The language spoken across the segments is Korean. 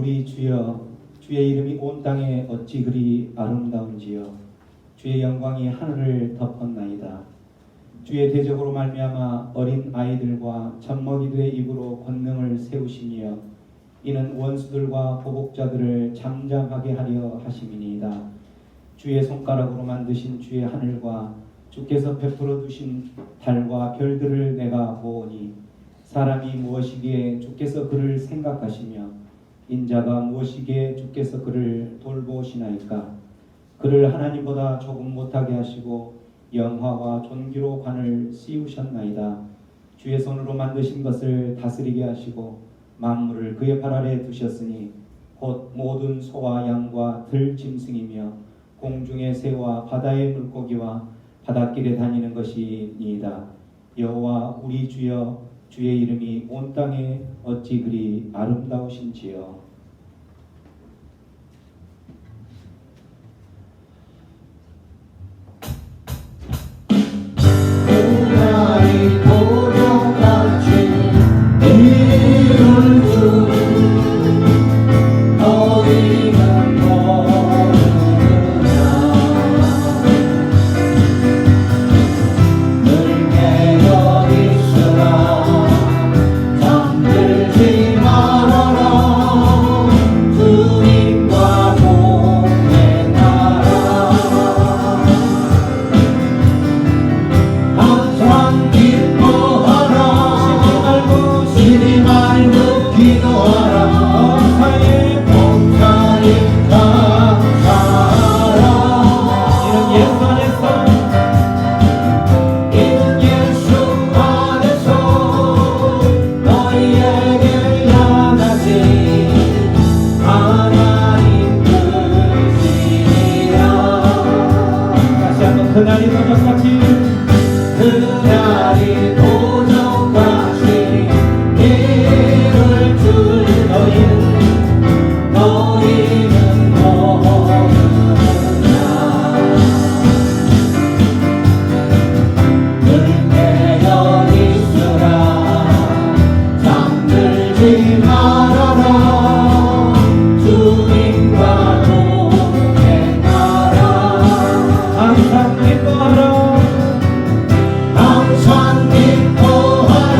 우리 주여, 주의 이름이 온 땅에 어찌 그리 아름다운지요. 주의 영광이 하늘을 덮었나이다. 주의 대적으로 말미암아 어린 아이들과 젖먹이들의 입으로 권능을 세우시며 이는 원수들과 보복자들을 잠잠하게 하려 하심이니이다. 주의 손가락으로 만드신 주의 하늘과 주께서 베풀어 두신 달과 별들을 내가 보오니 사람이 무엇이기에 주께서 그를 생각하시며 인자가 무엇이기에 주께서 그를 돌보시나이까. 그를 하나님보다 조금 못하게 하시고 영화와 존귀로 관을 씌우셨나이다. 주의 손으로 만드신 것을 다스리게 하시고 만물을 그의 발 아래 두셨으니 곧 모든 소와 양과 들짐승이며 공중의 새와 바다의 물고기와 바닷길에 다니는 것이니이다. 여호와 우리 주여, 주의 이름이 온 땅에 어찌 그리 아름다우신지요. 그날이 도적같이 이를 주 너희는 모르느냐. 늘 깨어 있으라 잠들지 말아라. 주님과 동행하라. 항상 기뻐하라. 쉬지 말고 기도하라. 범사에 감사하라. 이는 예수 안에서 너희에게 향하신 하나님 뜻이니라. 다시 한번 그날이 도적같이 그날이 도적같이 이를 줄 너희는 모르느냐. 늘 깨어 있으라 잠들지 말아라. 주님과 동행하라. 항상 기뻐하라. 항상 기뻐하라.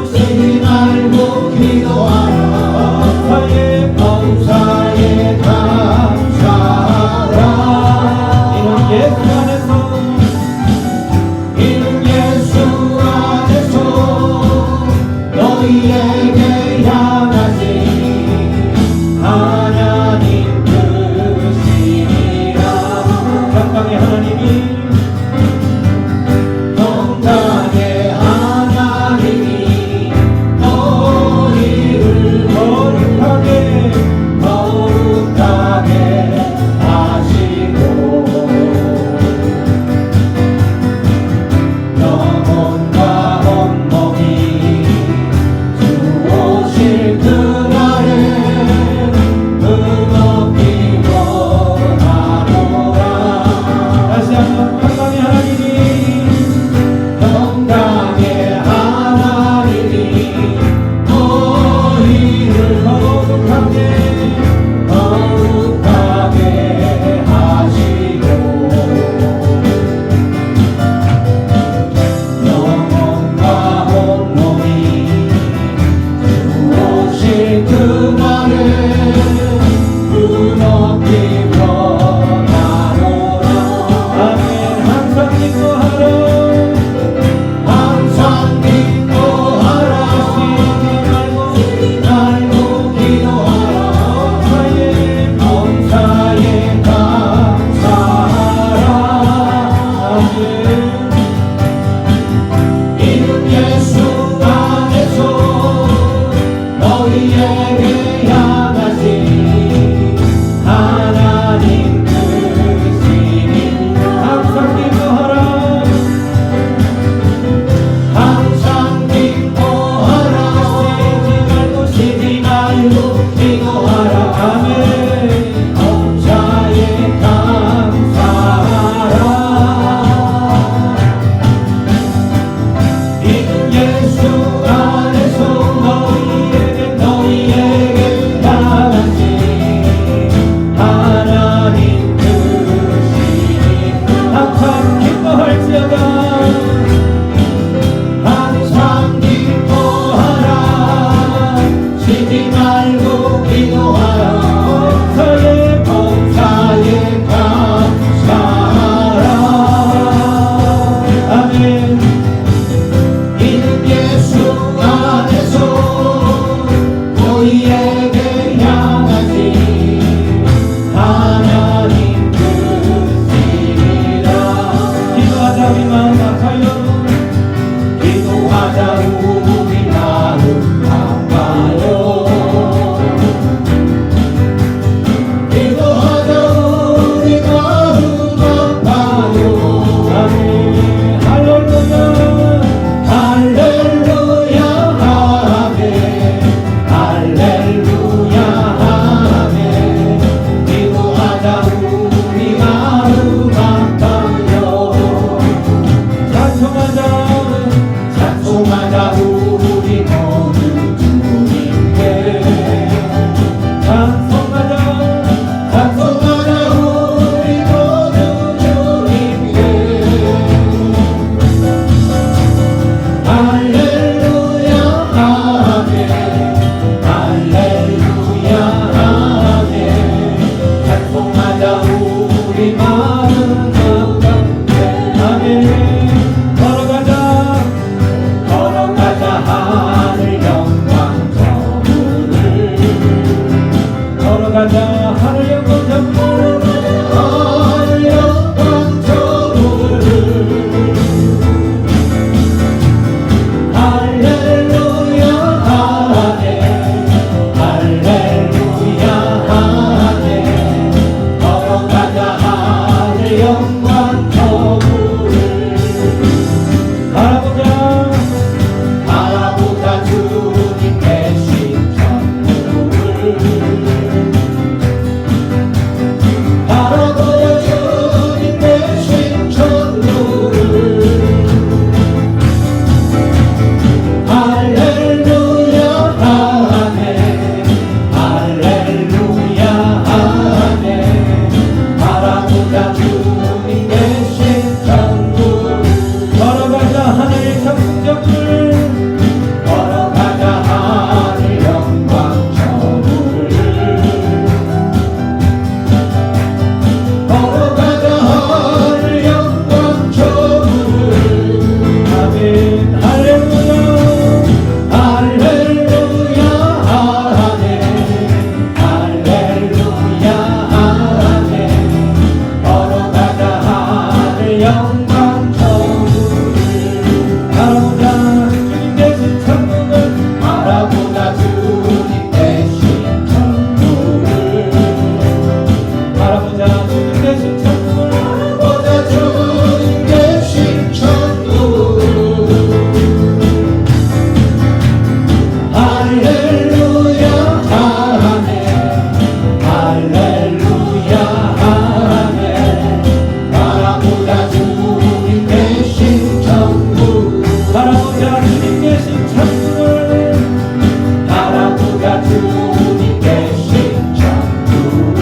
쉬지 말고 기도하라. 범사에 감사하라. 이는 예수 안에서 너희에게 향하신 하나님 뜻이니라. 평강의 하나님이 평강의 하나님이 너희를 거룩하게 하시고 영광 저물을 바라보자 바라보자 주님 계신 천국을 바라보자 주님 계신 천국을 할렐루야 아멘 할렐루야 아멘 바라보자 주님 계신 천국을 걸어가자 하늘의 천국을 걸어가자 하늘 영광 저물을 걸어가자 하늘 영광 저물을 아멘 할렐루야 할렐루야 아멘 할렐루야 아멘 걸어가자 하늘 영광 저물을 바라보자 주님 계신 천국을 바라보자 주님 계신 천국을 바라보자 주님 계신 천국을 바라보자 주님 계신 천국을 할렐루야 아멘 할렐루야 아멘 바라보자 주님 계신 천국을 바라보자 주님 계신 천국을 바라보자 주님 계신 천국을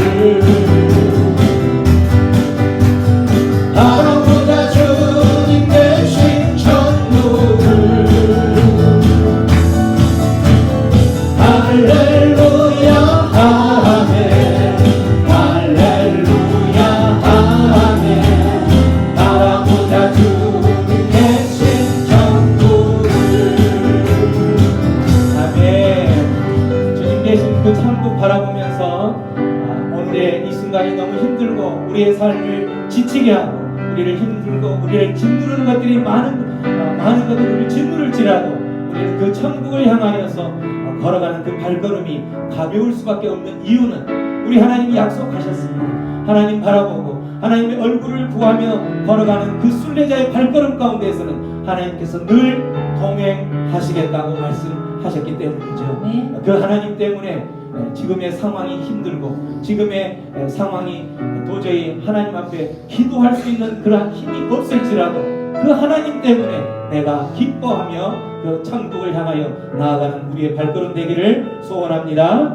바라보자 주님 계신 천국을 할렐루야 아멘 할렐루야 아멘 바라보자 주님 계신 천국을 아멘. 주님 계신 그 천국 바라보면서 오늘의 이 순간이 너무 힘들고 우리의 삶을 지치게 하고 우리를 힘들고 우리를 짓누르는 것들이 많은 것들이 우리를 짓누를지라도 우리는 그 천국을 향하여서 걸어가는 그 발걸음이 가벼울 수밖에 없는 이유는 우리 하나님이 약속하셨습니다. 하나님 바라보고 하나님의 얼굴을 구하며 걸어가는 그 순례자의 발걸음 가운데에서는 하나님께서 늘 동행하시겠다고 말씀하셨기 때문이죠. 그 하나님 때문에 지금의 상황이 힘들고 지금의 상황이 도저히 하나님 앞에 기도할 수 있는 그러한 힘이 없을지라도 그 하나님 때문에 내가 기뻐하며 그 천국을 향하여 나아가는 우리의 발걸음 되기를 소원합니다.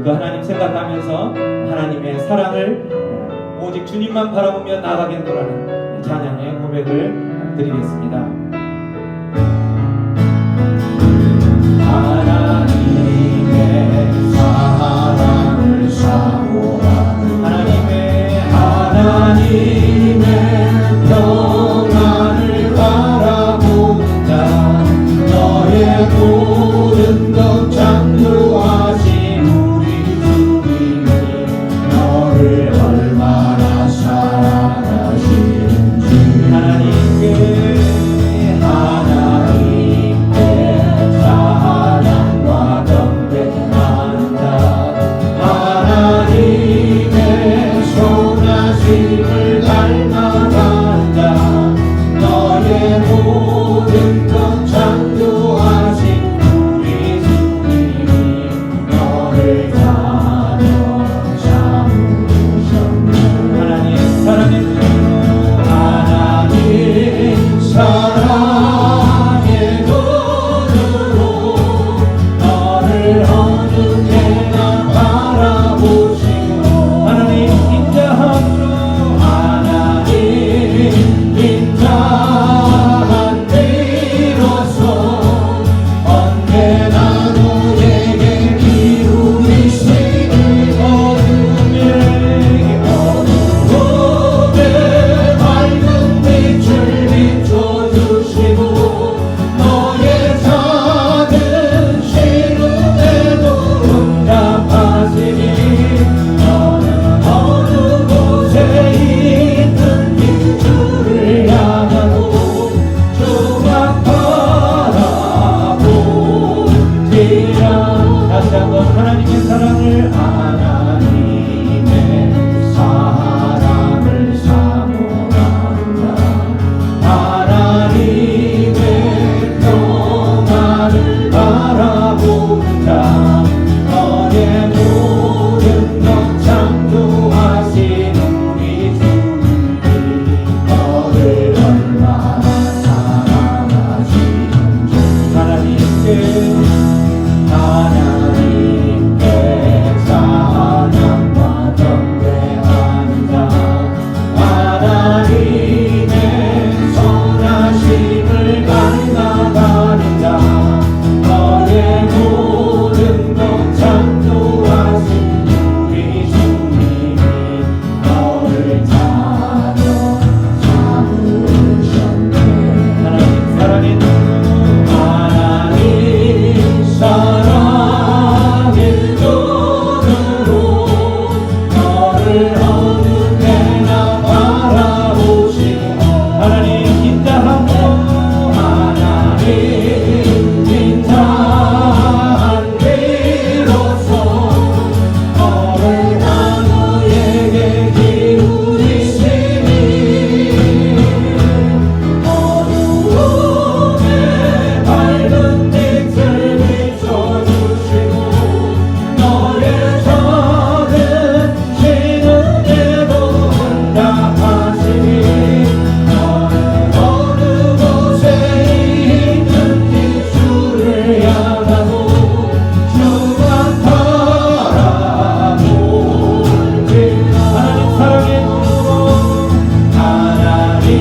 그 하나님 생각하면서 하나님의 사랑을 오직 주님만 바라보며 나아가겠노라는 찬양의 고백을 드리겠습니다. 하나님의 사랑을 사모하는 하나님의 평안을 바라보는 자 너의 모든 것 창조하신 우리 주님이 너를 얼마나 사랑하시는지 하나님께 사랑과 경배한다 하나님의 선하심을 하나님의 선하심을 갈망하는 자 너의 모든 것 창조하신 우리 주님이 너를 자녀 삼으셨네. 하나님 사랑의 눈으로 너를 어느 때나 바라보시고 하나님 인자함으로 비로소 너를 나누에게 기울이시니 어두움에 밝은 빛을 비춰주시고 너의 작은 신음에도 응답하시니 너는 어느 곳에 있는지 주를 향하고 주만 바라볼지 하나님 사랑의 눈으로 하나님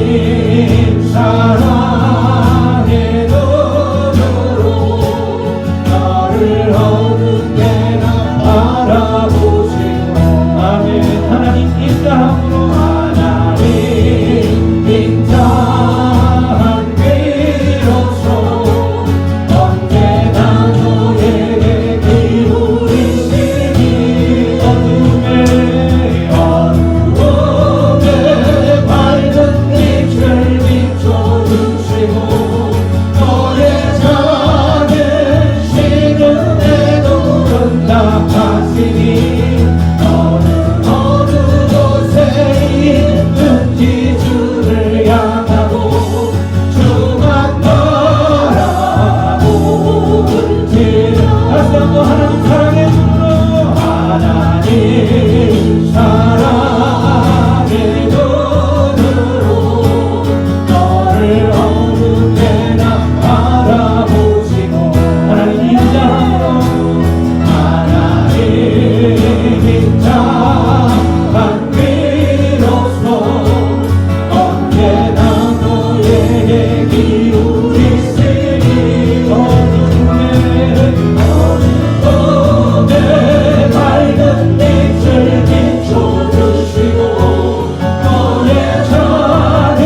사랑의 눈으로 너를 어느 때나 바라보시고 아멘. 하나님 인자함으로 하나님 인자함 비로소 언제나 너에게 기울이시니 어둠에 밝은 빛을 비춰주시고 너의 작은 신음에도 응답하시니 너는 어느 곳에 있는지 주를 향하고 주만 바라볼지 다시 한번 하나님 사랑의 눈으로 하나님 사랑의 눈으로 너를 어느 때나 바라보시고 하나님 인자함으로 하나님 인자함 비로소 언제나 너에게 기울이시니 어둠에 밝은 빛을 비춰주시고 너의 작은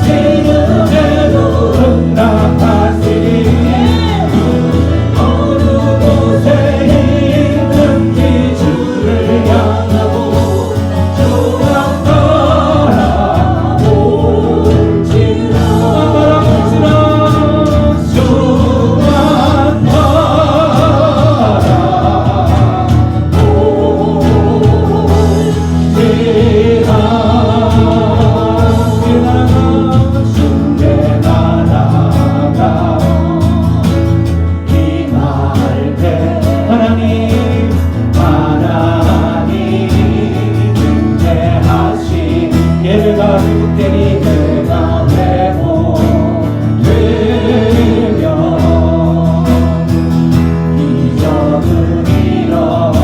신음에도 응답하시니 어느 곳에 있는지 주를 향하고 주만 바라볼지라 주께 나아가 기도할 때 하나님 인재하신 예배가 회복되니 예배가 회복되며 기적은 일어나네.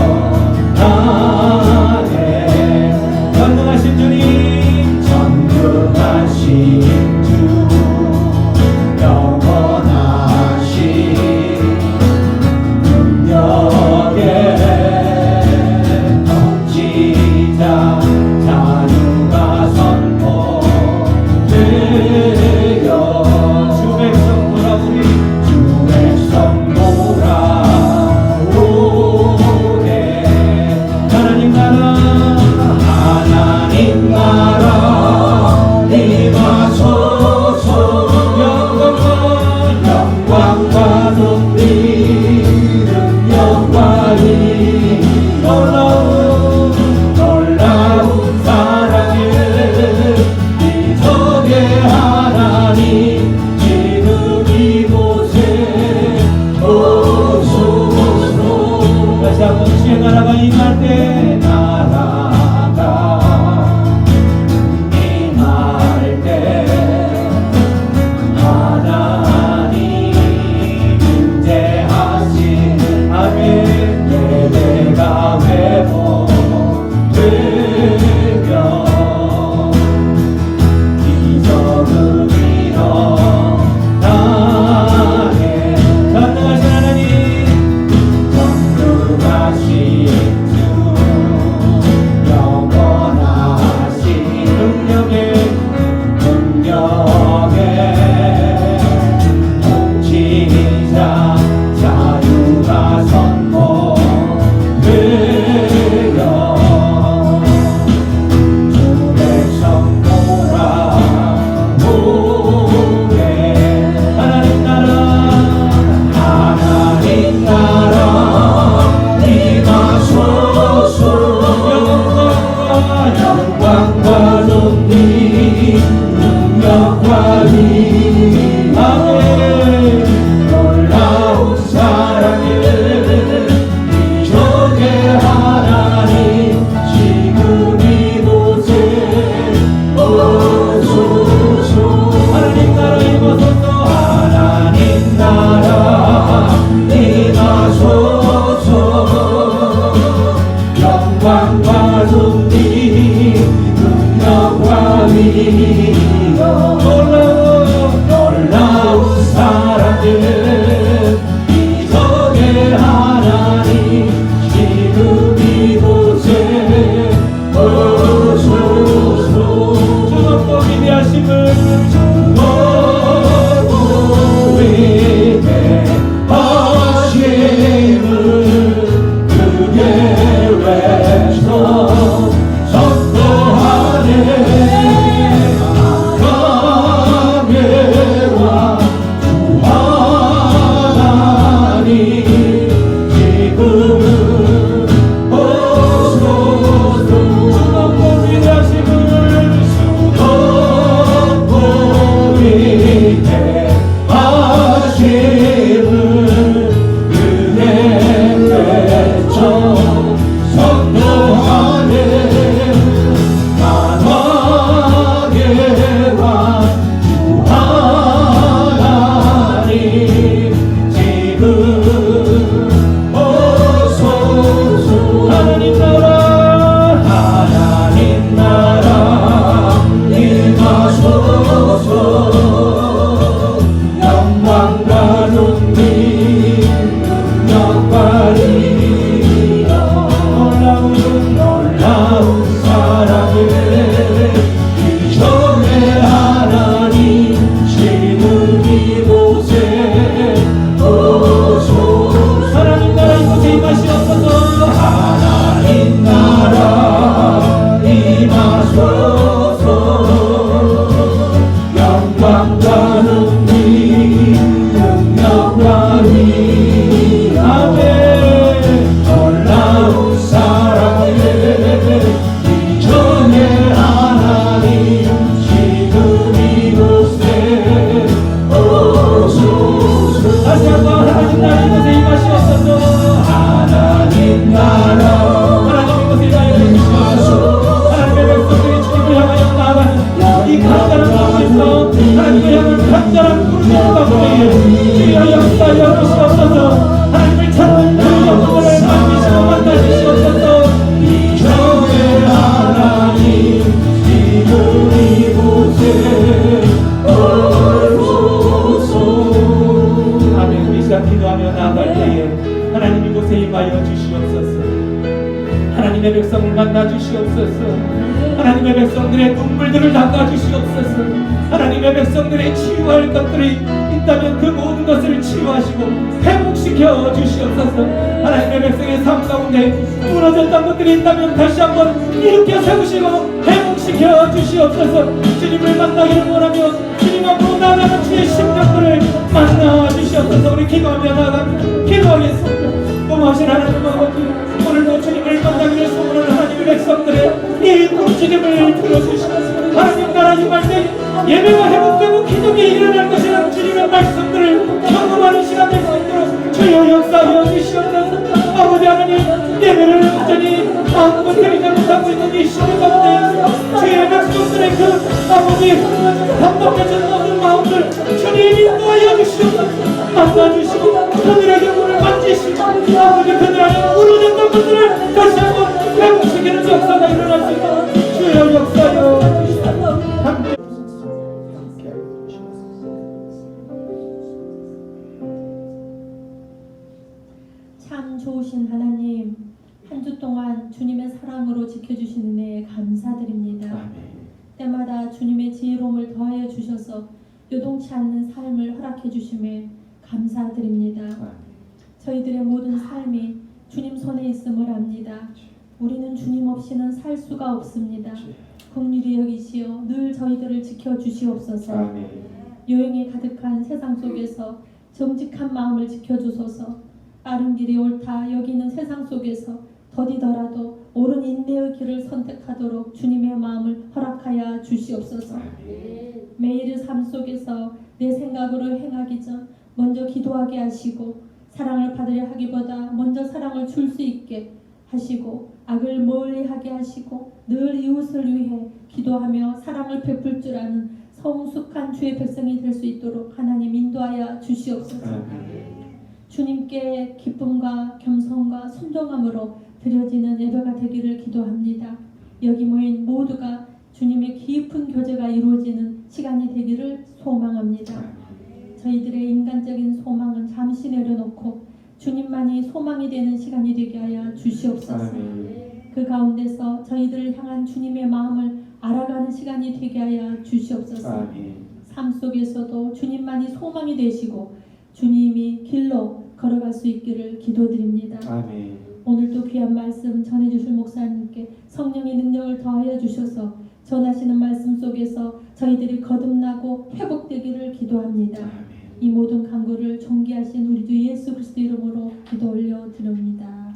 전능하신 주님 전능하신 주 영원하신 능력의 통치자 자유가 선포 놀라운 사랑들 이적의 하나님 지금 이곳에 오소서. 주먹도 위대하심을 주먹도 위대하심을 크게 외쳐 선포하네. 강해와 주 하나님 지금은 오소서. 주먹도 위대하심을 주먹도 위대하심을 은혜 외쳐 선포하네. 만왕의 왕 주 하나님 지금 오소서. 하나님 나라 하나님 나라 임하소서. 영광과 존귀 능력과 리라 놀라운 사랑을 이전의 하나님 지금 이곳에 오소서. 하나님 나라 이곳에 임하시옵소서. 하나님 나라 임하소서. 영광과 능력 능력과 위엄 아멘. 놀라운 사랑을 이전의 하나님 지금 이곳에 오소서. 다시 한번 하나님 나라 이곳에 임하시옵소서. 하나님 나라 하나님 이곳에 임하시옵소서. 하나님의 백성들이 주님을 향하여 나아가는 이 간절한 마음에서 하나님을 향한 간절한 부르짖는 가운데 주여 역사하여 주시옵소서. 하나님을 찾는 그 영혼을 만지시고 만나주시옵소서. 이전의 하나님 지금 이곳에 오소서. 아멘. 우리 시간 기도하며 나아갈 때에 하나님 이곳에 임하여 주시옵소서. 하나님의 백성을 만나 주시옵소서. 하나님의 백성들의 눈물들을 닦아 주시옵소서. 하나님의 백성들의 치유할 것들이 있다면 그 모든 것을 치유하시고 회복시켜 주시옵소서. 하나님의 백성의 삶 가운데 무너졌던 것들이 있다면 다시 한번 일으켜 세우시고 회복시켜 주시옵소서. 주님을 만나기를 원하며 주님 앞으로 나아가는 주의 심령들을 만나 주시옵소서. 우리 기도하며 나아갑니다. 기도하겠습니다. 고마우신 하나님 아버지, 오늘도 주님을 만나기를 소원하는 하나님의 백성들의 이 부르짖음을 들어주시옵소서. 하나님 나라 임할 때 예배가 회복되고 기적이 일어날 것이라는 주님의 말씀들을 경험하는 시간 될 수 있도록 주여 역사하여 주시옵소서. 아버지 하나님, 예배를 온전히 마음껏 드리지 못하고 있는 이 시간 가운데 주의 백성들의 그 아버지 답답해진 모든 마음들 주님 인도하여 주시옵소서. 만나주시고 그들에게 문을 만지시고 아버지 그들 안에 무너졌던 것들을 다시 한번 회복시키는 역사가 일어날 수 있도록 주여 역사하여 주시옵소서. 함께 참 좋으신 하나님, 한 주 동안 주님의 사랑으로 지켜주신 은혜에 감사드립니다. 아멘. 때마다 주님의 지혜로움을 더하여 주셔서 요동치 않는 삶을 허락해 주심에 감사드립니다. 저희들의 모든 삶이 주님 손에 있음을 압니다. 우리는 주님 없이는 살 수가 없습니다. 긍휼히 여기시어 늘 저희들을 지켜주시옵소서. 아멘. 요행이 가득한 세상 속에서 정직한 마음을 지켜주소서. 빠른 길이 옳다 여기는 세상 속에서 더디더라도 옳은 인내의 길을 선택하도록 주님의 마음을 허락하여 주시옵소서. 매일의 삶 속에서 내 생각으로 행하기 전 먼저 기도하게 하시고, 사랑을 받으려 하기보다 먼저 사랑을 줄 수 있게 하시고, 악을 멀리하게 하시고, 늘 이웃을 위해 기도하며 사랑을 베풀 줄 아는 성숙한 주의 백성이 될 수 있도록 하나님 인도하여 주시옵소서. 주님께 기쁨과 겸손과 순종함으로 드려지는 예배가 되기를 기도합니다. 여기 모인 모두가 주님의 깊은 교제가 이루어지는 시간이 되기를 소망합니다. 저희들의 인간적인 소망은 잠시 내려놓고 주님만이 소망이 되는 시간이 되게 하여 주시옵소서. 그 가운데서 저희들을 향한 주님의 마음을 알아가는 시간이 되게 하여 주시옵소서. 삶 속에서도 주님만이 소망이 되시고 주님이 길로 걸어갈 수 있기를 기도드립니다. 오늘도 귀한 말씀 전해주실 목사님께 성령의 능력을 더하여 주셔서 전하시는 말씀 속에서 저희들이 거듭나고 회복되기를 기도합니다. 이 모든 간구를 존귀하신 우리 주 예수 그리스도 이름으로 기도 올려드립니다.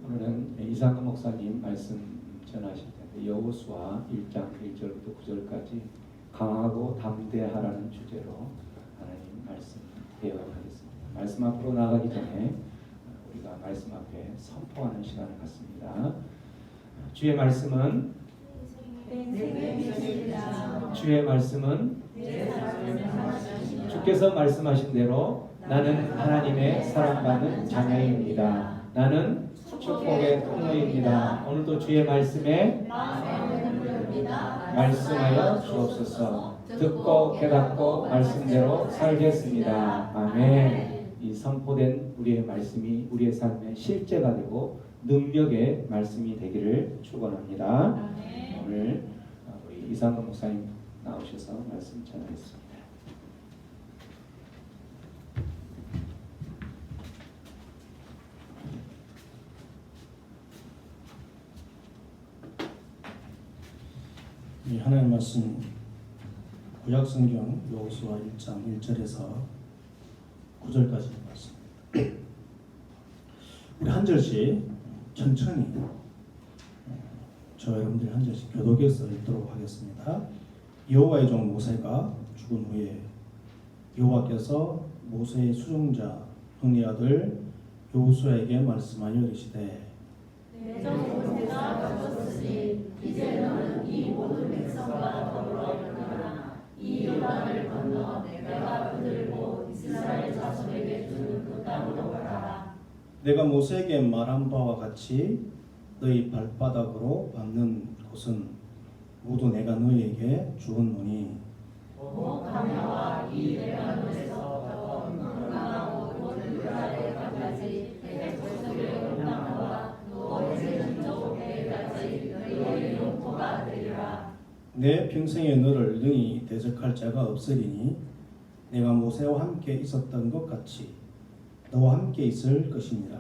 오늘은 이상근 목사님 말씀 전하실 텐데 여호수아 1장 1절부터 9절까지 강하고 담대하라는 주제로 하나님 말씀 배워가겠습니다. 말씀 앞으로 나가기 전에 우리가 말씀 앞에 선포하는 시간을 갖습니다. 주의 말씀은 주께서 말씀하신 대로 나는 하나님의 사랑받는 자녀입니다. 나는 축복의 통로입니다. 오늘도 주의 말씀에 말씀하여 주옵소서. 듣고 깨닫고 말씀대로 살겠습니다. 아멘. 이 선포된 우리의 말씀이 우리의 삶의 실제가 되고 능력의 말씀이 되기를 축원합니다. 오늘 우리 이상근 목사님 나오셔서 말씀 전하겠습니다. 이 하나님 말씀 구약성경 여호수아 1장 1절에서 9절까지 말씀입니다. 우리 한 절씩 천천히 저와 여러분들이 한 절씩 교독해서 읽도록 하겠습니다. 여호와의 종 모세가 죽은 후에 여호와께서 모세의 수종자 흥의 아들 여호수아에게 말씀하여 이르시되 내 종 모세가 죽었으니 이제 너는 이 모든 백성과 더불어 일어나라. 이 요단을 건너 내가 붙들고 이스라엘 자손에게 주는 그 땅으로 가라. 내가 모세에게 말한 바와 같이 너희 발바닥으로 밟는 곳은 모두 내가 너희에게 주었노니 목하며와 이 레바논에서부터 흥하고 모든 유다에까지 백성의 땅과 너의 족속에까지 너희의 영토가 되리라. 내 평생에 너를 능히 대적할 자가 없으리니 내가 모세와 함께 있었던 것 같이 너와 함께 있을 것이니라.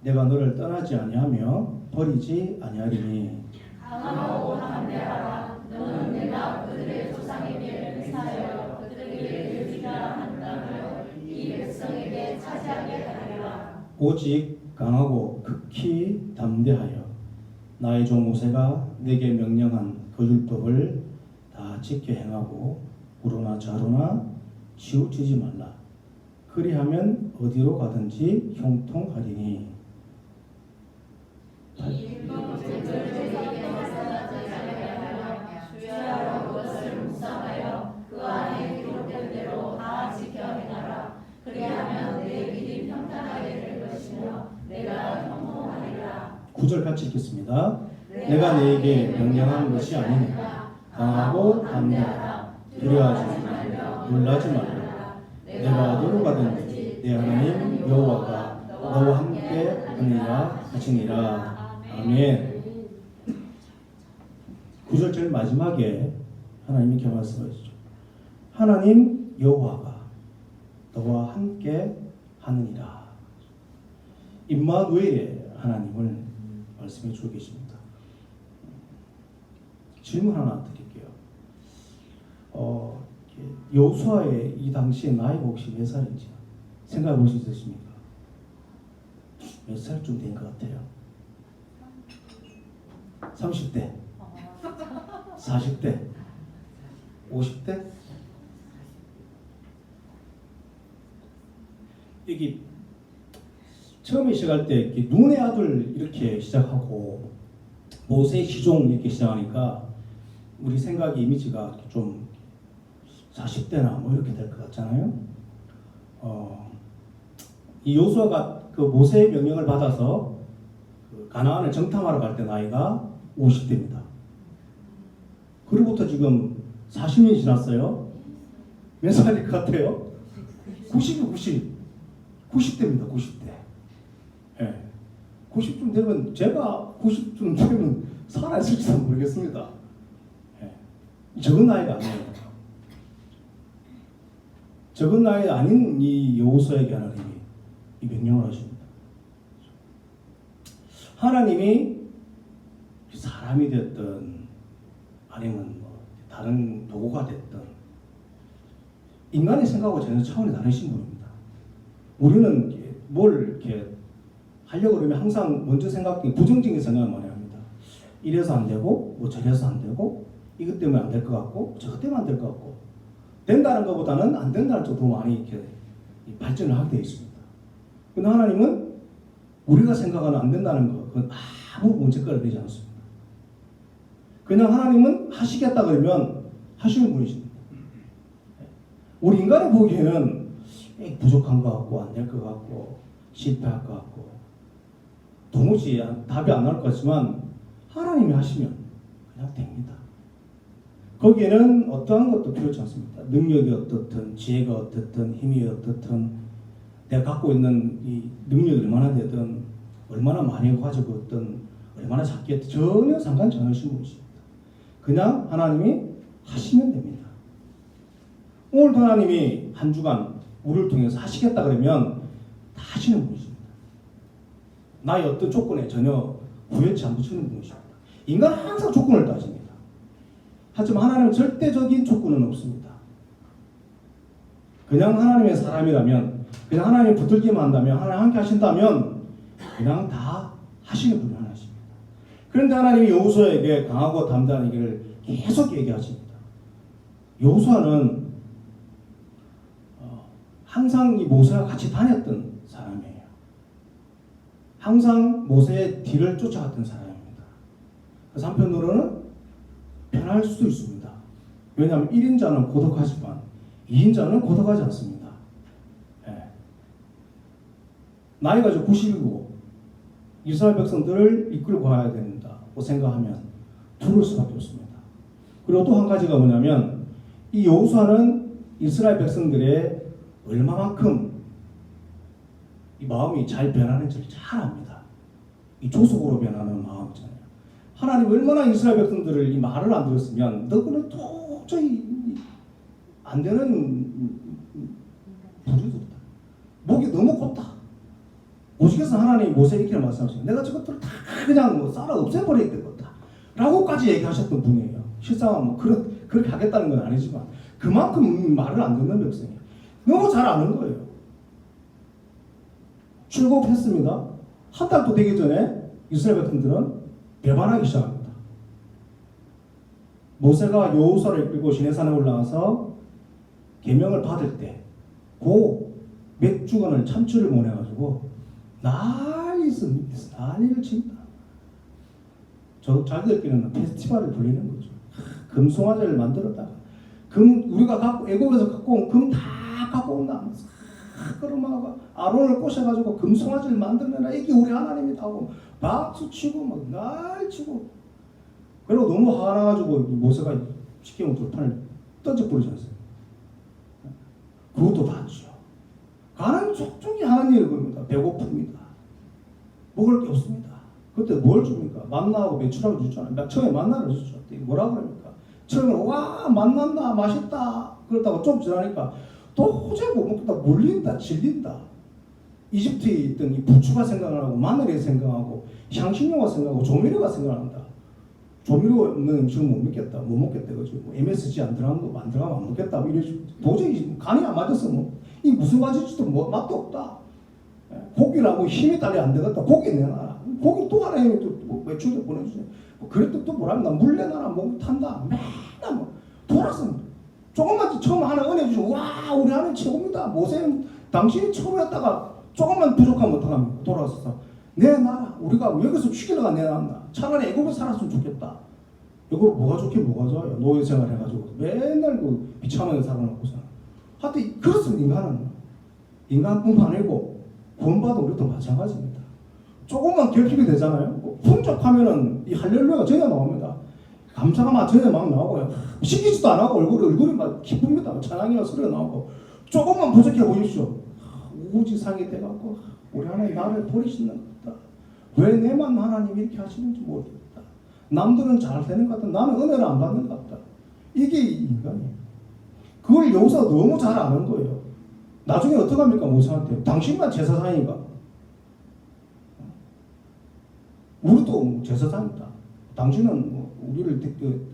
내가 너를 떠나지 아니하며 버리지 아니하리니 강하고 담대하라. 너는 내가 그들의 조상에게 맹세하여 그들에게 주리라 한 땅을 이 백성에게 차지하게 하리라. 오직 강하고 극히 담대하여 나의 종 모세가 내게 명령한 그 율법을 다 지켜 행하고 우로나 좌로나 치우치지 말라. 그리하면 어디로 가든지 형통하리니. 주야로 그것을 묵상하여 그 안에 기록된 대로 다 지켜 행하라. 그리하면 내 길이 평탄하게 될 것이며 내가 형통하리라. 9절 같이 읽겠습니다. 내가 네게 명령한 것이 아니냐. 강하고 담대하라. 두려워하지 말며 놀라지 말라. 내가 어디로 가든지 내 하나님 여호와가 너와 함께 하느니라 하시니라. 아멘. 9절 제일 마지막에 하나님이 이렇게 말씀하시죠. 하나님 여호와가 너와 함께 하느니라. 임마누엘의 하나님을 말씀해 주고 계십니다. 질문 하나 드릴게요. 여호수아의 이 당시에 나이가 혹시 몇 살인지 생각해 보실 수 있습니까? 몇 살쯤 된 것 같아요? 30대? 40대? 50대? 여기 처음에 시작할 때 이렇게 눈의 아들 이렇게 시작하고 모세의 시종 이렇게 시작하니까 우리 생각의 이미지가 좀 40대나 뭐 이렇게 될 것 같잖아요. 이 요수아가 그 모세의 명령을 받아서 그 가나안을 정탐하러 갈 때 나이가 50대입니다. 그로부터 지금 40년이 지났어요. 몇 살일 것 같아요? 90대입니다. 90대. 예. 90쯤 되면 제가 90쯤 되면 살아있을지도 모르겠습니다. 예. 적은 나이가 아니에요. 적은 나이 아닌 이 여호수아에게 하나님이 이 명령을 하십니다. 하나님이 사람이 됐든 아니면 뭐 다른 도구가 됐든 인간의 생각하고 전혀 차원이 다르신 분입니다. 우리는 뭘 이렇게 하려고 그러면 항상 먼저 생각하는 부정적인 생각을 많이 합니다. 이래서 안 되고 뭐 저래서 안 되고 이것 때문에 안 될 것 같고 저것 때문에 안 될 것 같고 된다는 것보다는 안 된다는 쪽도 많이 이렇게 발전을 하게 되어 있습니다. 그런데 하나님은 우리가 생각하는 안 된다는 것 그건 아무 문제거리 되지 않습니다. 그냥 하나님은 하시겠다 그러면 하시는 분이십니다. 우리 인간이 보기에는 부족한 것 같고 안 될 것 같고 실패할 것 같고 도무지 답이 안 나올 것 같지만 하나님이 하시면 그냥 됩니다. 거기에는 어떠한 것도 필요치 않습니다. 능력이 어떻든 지혜가 어떻든 힘이 어떻든 내가 갖고 있는 이 능력이 얼마나 되든 얼마나 많이 가지고 있든 얼마나 작게 전혀 상관치 않으신 분이십니다. 그냥 하나님이 하시면 됩니다. 오늘도 하나님이 한 주간 우리를 통해서 하시겠다 그러면 다 하시는 분이십니다. 나의 어떤 조건에 전혀 구애치 안 붙이는 분이십니다. 인간은 항상 조건을 따집니다. 하지만 하나님은 절대적인 조건은 없습니다. 그냥 하나님의 사람이라면 그냥 하나님이 붙들기만 한다면 하나님 함께 하신다면 그냥 다 하시는 분이 하나십니다. 그런데 하나님이 여호수아에게 강하고 담대한 얘기를 계속 얘기하십니다. 여호수아는 항상 이 모세와 같이 다녔던 사람이에요. 항상 모세의 뒤를 쫓아갔던 사람입니다. 그래서 한편으로는 편할 수도 있습니다. 왜냐하면 1인자는 고독하지만 2인자는 고독하지 않습니다. 예. 나이가 이제 90이고 이스라엘 백성들을 이끌고 가야 된다고 생각하면 두려울 수밖에 없습니다. 그리고 또 한 가지가 뭐냐면 이 여호수아는 이스라엘 백성들의 얼마만큼 이 마음이 잘 변하는지를 잘 압니다. 이 조속으로 변하는 마음이잖아요. 하나님 얼마나 이스라엘 백성들을 이 말을 안 들었으면 너희는 도저히 안 되는 부류들이다. 목이 너무 곱다. 오직에서 하나님이 모세에게 이렇게 말씀하셨어요. 내가 저것들을 다 그냥 뭐 쌀아 없애버려야 되겠다. 라고까지 얘기하셨던 분이에요. 실상은 뭐 그렇게 하겠다는 건 아니지만 그만큼 말을 안 듣는 백성이에요. 너무 잘 아는 거예요. 출국했습니다. 한 달도 되기 전에 이스라엘 백성들은 배반하기 시작합니다. 모세가 여호수아를 이끌고 시내산에 올라가서 계명을 받을 때 그 몇 주간을 참치를 보내가지고 난리를 칩니다. 자기들끼리는 페스티벌을 불리는 거죠. 금송아지를 만들었다가 우리가 애국에서 갖고 온 금 다 갖고 온다. 끌어마가 아론을 꼬셔가지고 금송아지를 만들어내라. 이게 우리 하나님이다 하고 박수 치고 막 날치고 그리고 너무 화가 나가지고 모세가 시키면 돌판을 던져버리지 않습니까? 그것도 봤죠. 가는 족족이 하는 일을 겁니다. 배고픕니다. 먹을 게 없습니다. 그때 뭘 줍니까? 만나하고 매출하고 주잖아요. 처음에 만나를 줬죠. 뭐라 그럽니까? 처음에 와 만난다 맛있다 그렇다고 좀 지나니까 도저히 못 먹겠다 물린다 질린다. 이집트에 있던 이 부추가 생각나고 마늘이 생각하고 향신료가 생각하고 조미료가 생각난다. 조미료 없는 음식은 못 먹겠다. 못 먹겠다. 그죠? 뭐 MSG 안 들어간 거 안 들어가면 안 먹겠다. 뭐 이러지. 도저히 간이 안 맞았어. 뭐. 이 무슨 맛일지도 뭐 맛도 없다. 고기라고 힘이 딸이 안 되겠다. 고기 내놔라. 고기 또 하나님이 또 외출도 보내주세요. 뭐 그랬더니 또 뭐랍니다. 물 내놔라. 뭐 탄다. 맨날 뭐 돌아서 조금만 처음 하나 은혜 주시고 와 우리 하나님 최고입니다. 모세는 당신이 처음이었다가 조금만 부족하면 어떡합니까? 돌아서서 내놔라. 우리가 여기서 죽이려가 내놨나. 차라리 애국에 살았으면 좋겠다. 이거 뭐가 좋긴 뭐가 좋아요. 노예생활 해가지고 맨날 그 비참하게 살아놓고서. 하여튼 그렇습니다. 인간은. 인간뿐만 아니고 구원받은 우리도 마찬가지입니다. 조금만 결핍이 되잖아요. 뭐 풍족하면은 이 할렐루야가 전혀 나옵니다. 감사가 막 전혀 막 나오고요. 시키지도 안 하고 얼굴이 막 기쁩니다. 찬양이나 소리가 나오고. 조금만 부족해 보십시오. 우지상이 돼갖고 우리 하나님 나를 버리시는 것 같다. 왜 내만 하나님이 이렇게 하시는지 모르겠다. 남들은 잘 되는 것 같다. 나는 은혜를 안 받는 것 같다. 이게 인간이에요. 그걸 여기서 너무 잘 아는 거예요. 나중에 어떡합니까? 모세한테. 당신만 제사장인가? 우리도 제사장이다. 당신은 뭐 우리를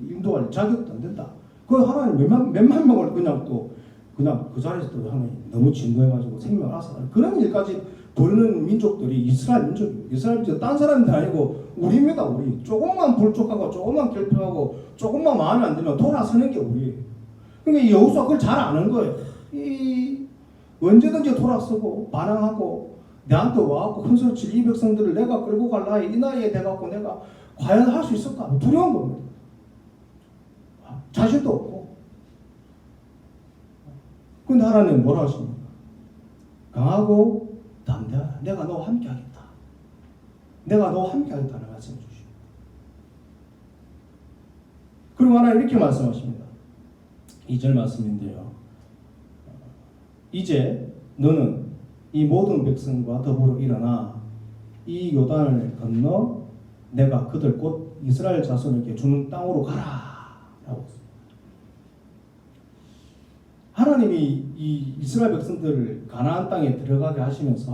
인도할 자격도 안 된다. 그 하나님 몇만 명을 그냥 그 자리에서 또 하나님 너무 진노해가지고 생명을 앗아. 그런 일까지 부르는 민족들이 이스라엘 민족입니다. 이스라엘 민족 딴 사람들 아니고 우리입니다. 우리 조금만 불족하고 조금만 결핍하고 조금만 마음에 안 들면 돌아서는 게 우리예요. 그러니까 여호수아가 그걸 잘 아는 거예요. 언제든지 돌아서고 반항하고 내한테 와갖고 큰 소리 칠 이 백성들을 내가 끌고 갈 나이 이 나이에 돼갖고 내가 과연 할 수 있을까? 두려운 겁니다. 자신도 없고. 근데 하나님 뭐라 하십니까? 강하고 담대하라. 내가 너와 함께 하겠다. 내가 너와 함께 하겠다는 말씀을 주시고. 그리고 하나님 이렇게 말씀하십니다. 2절 말씀인데요. 이제 너는 이 모든 백성과 더불어 일어나 이 요단을 건너 내가 그들 곧 이스라엘 자손에게 주는 땅으로 가라 라고 했습니다. 하나님이 이 이스라엘 백성들을 가나안 땅에 들어가게 하시면서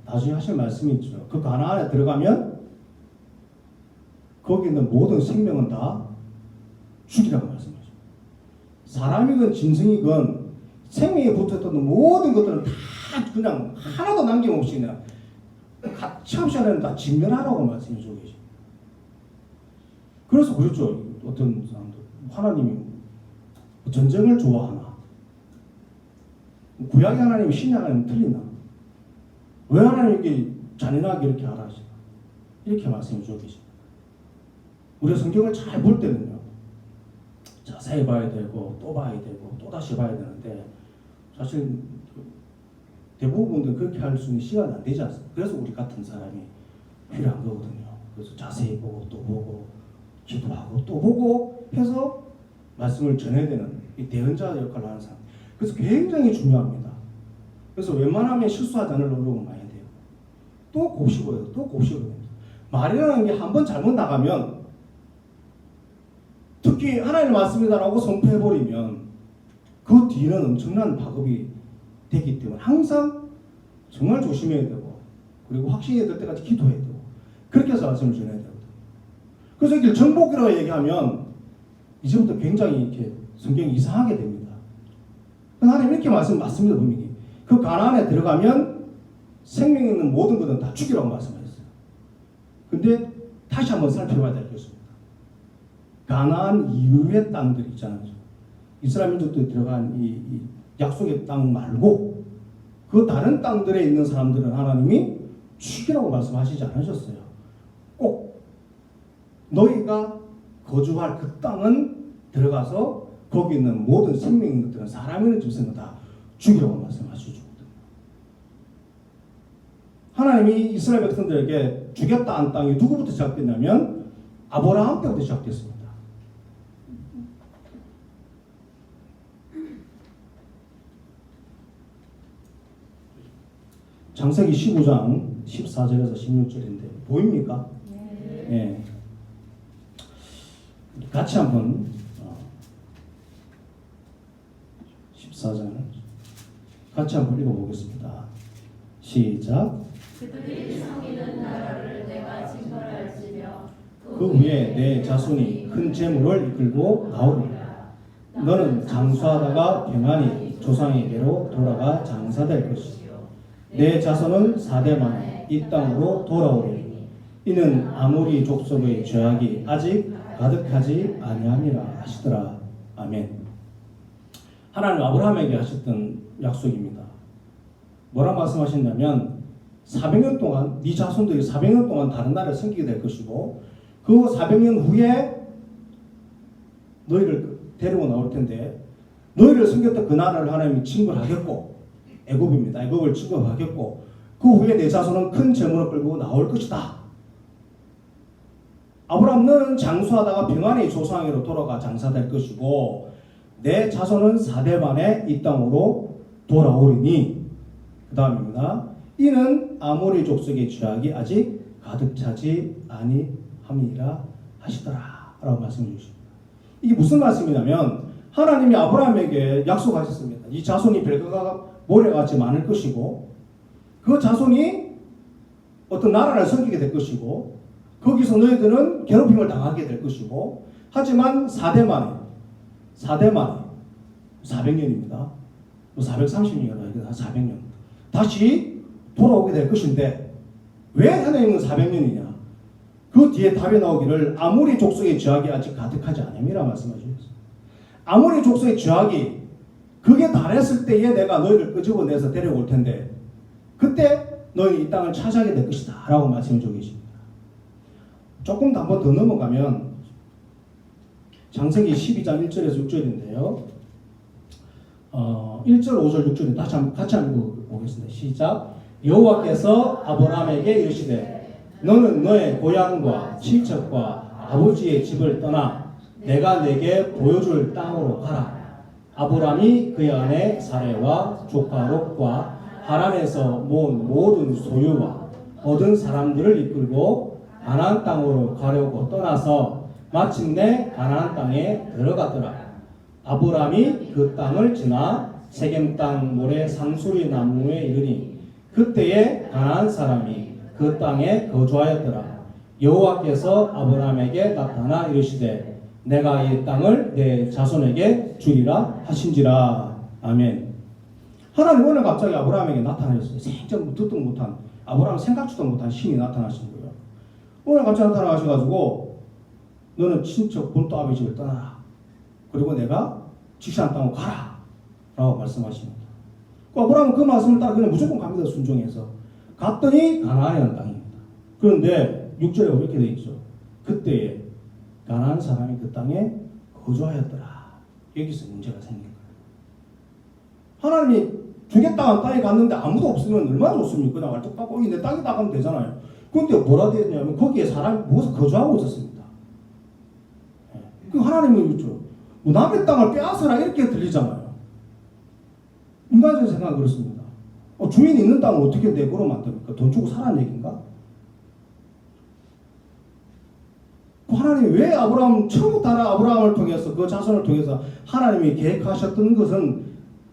나중에 하신 말씀이 있죠. 그 가나안에 들어가면 거기 있는 모든 생명은 다 죽이라고 말씀하죠. 사람이건 짐승이건 생명에 붙어있던 모든 것들은 다 그냥 하나도 남김없이 그냥 가차없이 하나님 다 진멸하라고 말씀해 주고 계십니다. 그래서 그렇죠. 어떤 사람들 하나님이 전쟁을 좋아하나? 구약의 하나님이 신약 하나님 틀리나? 왜 하나님 이렇게 잔인하게 이렇게 하라 하시나? 이렇게 말씀해 주고 계십니다. 우리가 성경을 잘 볼 때는요. 자세히 봐야 되고 또 봐야 되고 또 다시 봐야 되는데 사실 대부분들 그렇게 할 수 있는 시간이 안 되지 않습니까? 그래서 우리 같은 사람이 필요한 거거든요. 그래서 자세히 보고 또 보고 기도하고 또 보고 해서 말씀을 전해야 되는 이 대언자 역할을 하는 사람. 그래서 굉장히 중요합니다. 그래서 웬만하면 실수하지 않을 노력은 많이 돼요. 또 곱씹어요. 또 곱씹어야 됩니다. 말이라는 게 한 번 잘못 나가면 특히 하나님의 말씀이다라고 선포해버리면 그 뒤는 엄청난 파급이 되기 때문에 항상 정말 조심해야 되고 그리고 확신이 될 때까지 기도해야 되고 그렇게 해서 말씀을 전해야 되거든요. 그래서 이렇게 정복이라고 얘기하면 이제부터 굉장히 이렇게 성경이 이상하게 됩니다. 하나님 이렇게 말씀입니다. 분명히 그 가나안에 들어가면 생명 있는 모든 것은 다 죽이라고 말씀하셨어요. 근데 다시 한번 살펴봐야 될 것입니다. 가나안 이후의 땅들 있잖아요. 이스라엘 민족들이 들어간 이 약속의 땅 말고 그 다른 땅들에 있는 사람들은 하나님이 죽이라고 말씀하시지 않으셨어요. 꼭 너희가 거주할 그 땅은 들어가서 거기 있는 모든 생명인 것들은 사람이 있는 짐승은 다 죽이라고 말씀하시죠. 하나님이 이스라엘 백성들에게 주겠다 한 땅이 누구부터 시작됐냐면 아브라함 때부터 시작됐습니다. 창세기 15장 14절에서 16절인데 보입니까? 네. 같이 한번 14장 같이 한번 읽어보겠습니다. 시작. 그들이 섬기는 나라를 내가 징벌할지며 그 후에 내 자손이 큰 재물을 이끌고 나오리라. 너는 장수하다가 평안히 조상에게로 돌아가 장사될 것이요. 내 자손은 4대 만에 이 땅으로 돌아오리니 이는 아모리 족속의 죄악이 아직 가득하지 아니함이라 하시더라. 아멘. 하나님 아브라함에게 하셨던 약속입니다. 뭐라 말씀하신다면 400년 동안 네 자손들이 400년 동안 다른 나라를 섬기게 될 것이고 그 400년 후에 너희를 데리고 나올 텐데 너희를 섬겼던 그 나라를 하나님이 징벌하겠고 애굽입니다. 애굽을 징벌하겠고 그 후에 내 자손은 큰 재물을 끌고 나올 것이다. 아브라함 너는 장수하다가 평안히 조상에로 돌아가 장사될 것이고 내 자손은 4대 만에 이 땅으로 돌아오리니 그 다음입니다. 이는 아모리 족속의 죄악이 아직 가득 차지 아니함이라 하시더라 라고 말씀해 주십니다. 이게 무슨 말씀이냐면 하나님이 아브라함에게 약속하셨습니다. 이 자손이 별과 모래같이 많을 것이고 그 자손이 어떤 나라를 섬기게 될 것이고 거기서 너희들은 괴롭힘을 당하게 될 것이고 하지만 4대 만에 400년입니다. 430년이 아니라 400년 다시 돌아오게 될 것인데 왜 하나님은 400년이냐? 그 뒤에 답이 나오기를 아모리 족속의 죄악이 아직 가득하지 않음이라 말씀하셨습니다. 아모리 족속의 죄악이 그게 달했을 때에 내가 너희를 끄집어내서 데려올 텐데 그때 너희는 이 땅을 차지하게 될 것이다 라고 말씀해 주고 계십니다. 조금 더 한번 더 넘어가면 창세기 12장 1절에서 6절인데요. 1절, 5절, 6절에 같이 한번 읽어보겠습니다. 시작. 여호와께서 아브라함에게 이르시되 너는 너의 고향과 친척과 아버지의 집을 떠나 내가 내게 보여줄 땅으로 가라. 아브라함이 그의 아내 사레와 조카 롯과 하란에서 모은 모든 소유와 얻은 사람들을 이끌고 가나안 땅으로 가려고 떠나서 마침내 가나안 땅에 들어갔더라. 아브라함이 그 땅을 지나 세겜 땅 모래 상수리 나무에 이르니 그때에 가나안 사람이 그 땅에 거주하였더라. 여호와께서 아브라함에게 나타나 이르시되 내가 이 땅을 내 자손에게 주리라 하신지라. 아멘. 하나님 오늘 갑자기 아브라함에게 나타나셨어요. 생전 듣도 못한 아브라함 생각지도 못한 신이 나타나신 거예요. 오늘 갑자기 나타나셔가지고 너는 친척 본토 아비 집을 떠나라. 그리고 내가 지시한 땅으로 가라 라고 말씀하십니다. 아브라함은 그 말씀을 따라 그냥 무조건 갑니다. 순종해서 갔더니 가나안이라는 땅입니다. 그런데 6절에 이렇게 되어 있죠. 그때에 가나안 사람이 그 땅에 거주하였더라. 여기서 문제가 생긴 거예요. 하나님이 주겠다는 땅에 갔는데 아무도 없으면 얼마나 좋습니까? 그냥 왈뚝딱 거기 내 땅이다 가면 되잖아요. 그런데 뭐라 되어 있냐면 거기에 사람이 모여서 거주하고 있었습니다. 그 하나님은 있죠. 뭐 남의 땅을 빼앗아라 이렇게 들리잖아요. 인간적인 생각은 그렇습니다. 주인 있는 땅을 어떻게 내 거로 만듭니까? 돈 주고 사라는 얘기인가? 하나님이 왜 처음부터 아브라함을 통해서 그 자손을 통해서 하나님이 계획하셨던 것은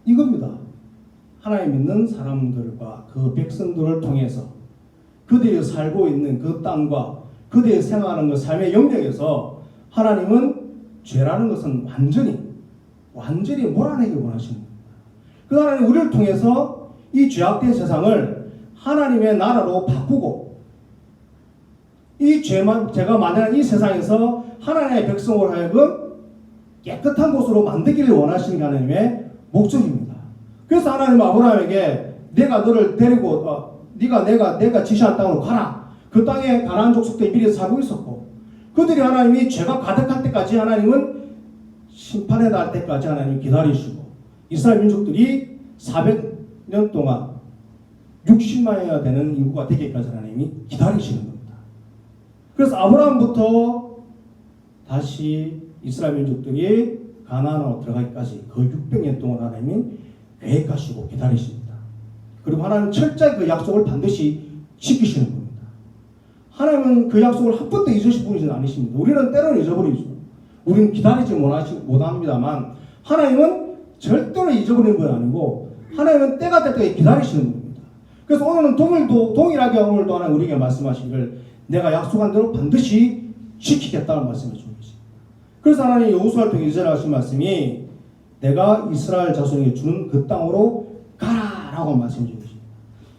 이겁니다. 하나님 믿는 사람들과 그 백성들을 통해서 그들이 살고 있는 그 땅과 그들이 생활하는 그 삶의 영역에서 하나님은 죄라는 것은 완전히 몰아내기 원하십니다. 그 하나님 우리를 통해서 이 죄악된 세상을 하나님의 나라로 바꾸고 이 제가 만약한 이 세상에서 하나님의 백성으로 하여금 깨끗한 곳으로 만들기를 원하시는 게 하나님의 목적입니다. 그래서 하나님은 아브라함에게 내가 너를 데리고 내가 지시한 땅으로 가라. 그 땅에 가나안 족속들이 미리 살고 있었고 그들이 하나님이 죄가 가득할 때까지 하나님은 심판의 날 때까지 하나님이 기다리시고 이스라엘 민족들이 400년 동안 60만이나 되는 인구가 되기까지 하나님이 기다리시는 겁니다. 그래서 아브라함부터 다시 이스라엘 민족들이 가나안으로 들어가기까지 그 600년 동안 하나님이 계획하시고 기다리십니다. 그리고 하나님은 철저히 그 약속을 반드시 지키시는 겁니다. 하나님은 그 약속을 한 번도 잊으실 분이지는 않으십니다. 우리는 때로는 잊어버리죠. 우리는 기다리지 못합니다만 하나님은 절대로 잊어버리는 건 아니고 하나님은 때가 될 때까지 기다리시는 겁니다. 그래서 오늘은 동일하게 오늘도 하나님 우리에게 말씀하시기를 내가 약속한 대로 반드시 지키겠다는 말씀을 주고 계십니다. 그래서 하나님 여호수아를 통해 이스라엘 하신 말씀이 내가 이스라엘 자손에게 주는 그 땅으로 가라라고 말씀해 주십니다.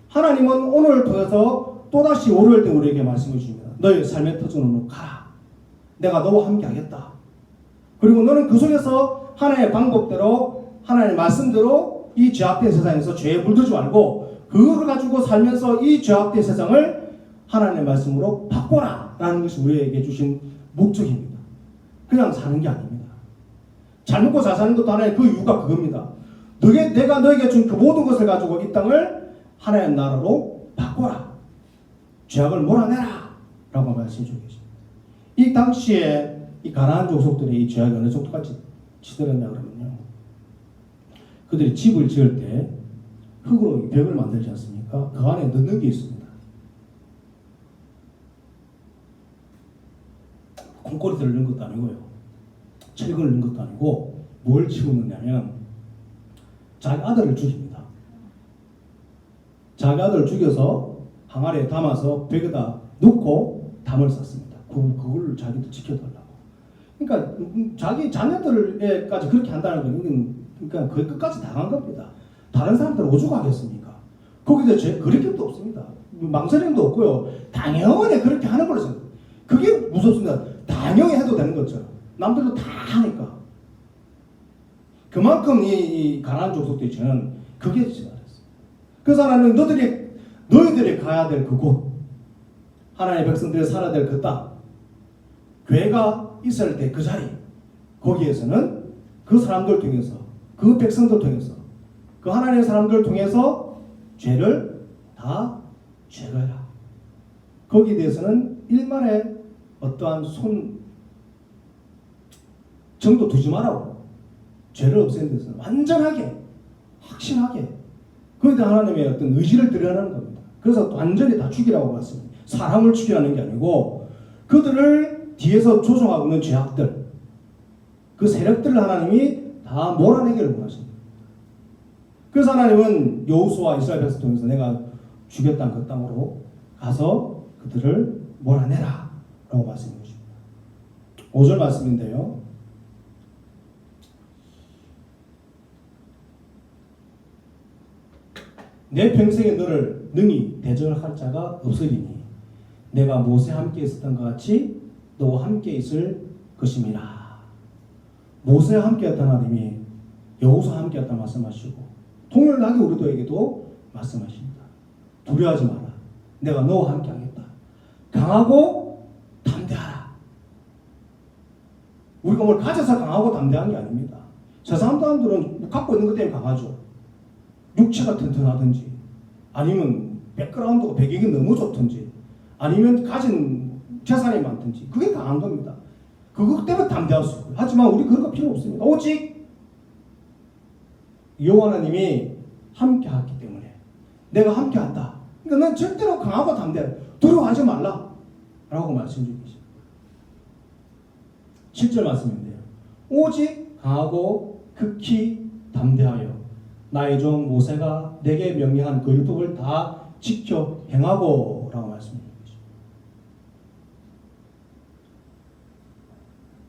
하나님은 오늘을 통해서 또다시 월요일 때 우리에게 말씀해 주십니다. 너의 삶의 터전으로 가라. 내가 너와 함께 하겠다. 그리고 너는 그 속에서 하나님의 방법대로 하나님의 말씀대로 이 죄악된 세상에서 죄에 물들지 말고 그걸 가지고 살면서 이 죄악된 세상을 하나님의 말씀으로 바꿔라 라는 것이 우리에게 주신 목적입니다. 그냥 사는 게 아닙니다. 잘 먹고 잘 사는 것도 하나의 그 이유가 그겁니다. 내가 너에게 준 그 모든 것을 가지고 이 땅을 하나의 나라로 바꿔라. 죄악을 몰아내라. 라고 말씀해 주고 계십니다. 이 당시에 이 가나안 족속들이 이 죄악이 어느 정도까지 치달았냐 그러면요. 그들이 집을 지을 때 흙으로 벽을 만들지 않습니까? 그 안에 넣는 게 있습니다. 콩고리들을 넣은 것도 아니고요. 철근을 넣은 것도 아니고 뭘 집어넣냐면 자기 아들을 죽입니다. 자기 아들을 죽여서 항아리에 담아서 벽에다 넣고 담을 쌌습니다. 그걸 자기도 지켜달라고. 그러니까 자기 자녀들에까지 그렇게 한다는 건 그러니까 그 끝까지 당한 겁니다. 다른 사람들은 오죽하겠습니까? 거기서 그릇낌도 없습니다. 망설임도 없고요. 당연히 그렇게 하는 걸로 생각합니다. 그게 무섭습니다. 당연히 해도 되는 것처럼. 남들도 다 하니까. 그만큼 이 가나안 족속들이 저는 그게 지나갔어요. 그래서 하나님은 너희들이 가야 될 그곳, 하나님의 백성들이 살아야 될 그 땅, 교회가 있을 때 그 자리, 거기에서는 그 사람들 통해서, 그 백성들 통해서, 그 하나님의 사람들 통해서 죄를 다 제거해라. 거기에 대해서는 일말의 어떠한 정도 두지 말라고. 죄를 없애는 데서는 완전하게, 확실하게 거기에 대한 하나님의 어떤 의지를 드러내는 겁니다. 그래서 완전히 다 죽이라고 봤습니다. 사람을 죽이라는 게 아니고 그들을 뒤에서 조종하고 있는 죄악들, 그 세력들을 하나님이 다 몰아내기를 원하십니다. 그래서 하나님은 여호수아와 이스라엘 백성을 통해서 내가 주겠다는 그 땅으로 가서 그들을 몰아내라 라고 말씀해 주십니다. 5절 말씀인데요. 내 평생에 너를 능히 대적할 자가 없으리니 내가 모세와 함께 있었던 것 같이 너와 함께 있을 것임이라. 모세와 함께 했던 하나님이 여호수아와 함께 했다 말씀하시고 통일하게 우리들에게도 말씀하십니다. 두려워하지 마라. 내가 너와 함께 하겠다. 강하고 담대하라. 우리가 뭘 가져서 강하고 담대한 게 아닙니다. 세상 사람들은 갖고 있는 것 때문에 강하죠. 육체가 튼튼하든지 아니면 백그라운드가 배경이 너무 좋든지 아니면 가진 재산이 많든지 그게 강한 겁니다. 그것 때문에 담대할 수 있고요. 하지만 우리 그런 거 필요 없습니다. 오직 여호와 하나님이 함께 하기 때문에 내가 함께 한다. 그러니까 넌 절대로 강하고 담대해. 두려워하지 말라 라고 말씀 주고 계십니다. 7절 말씀인데요. 오직 강하고 극히 담대하여 나의 종 모세가 내게 명령한 그 율법을 다 지켜 행하고 라고 말씀드립니다.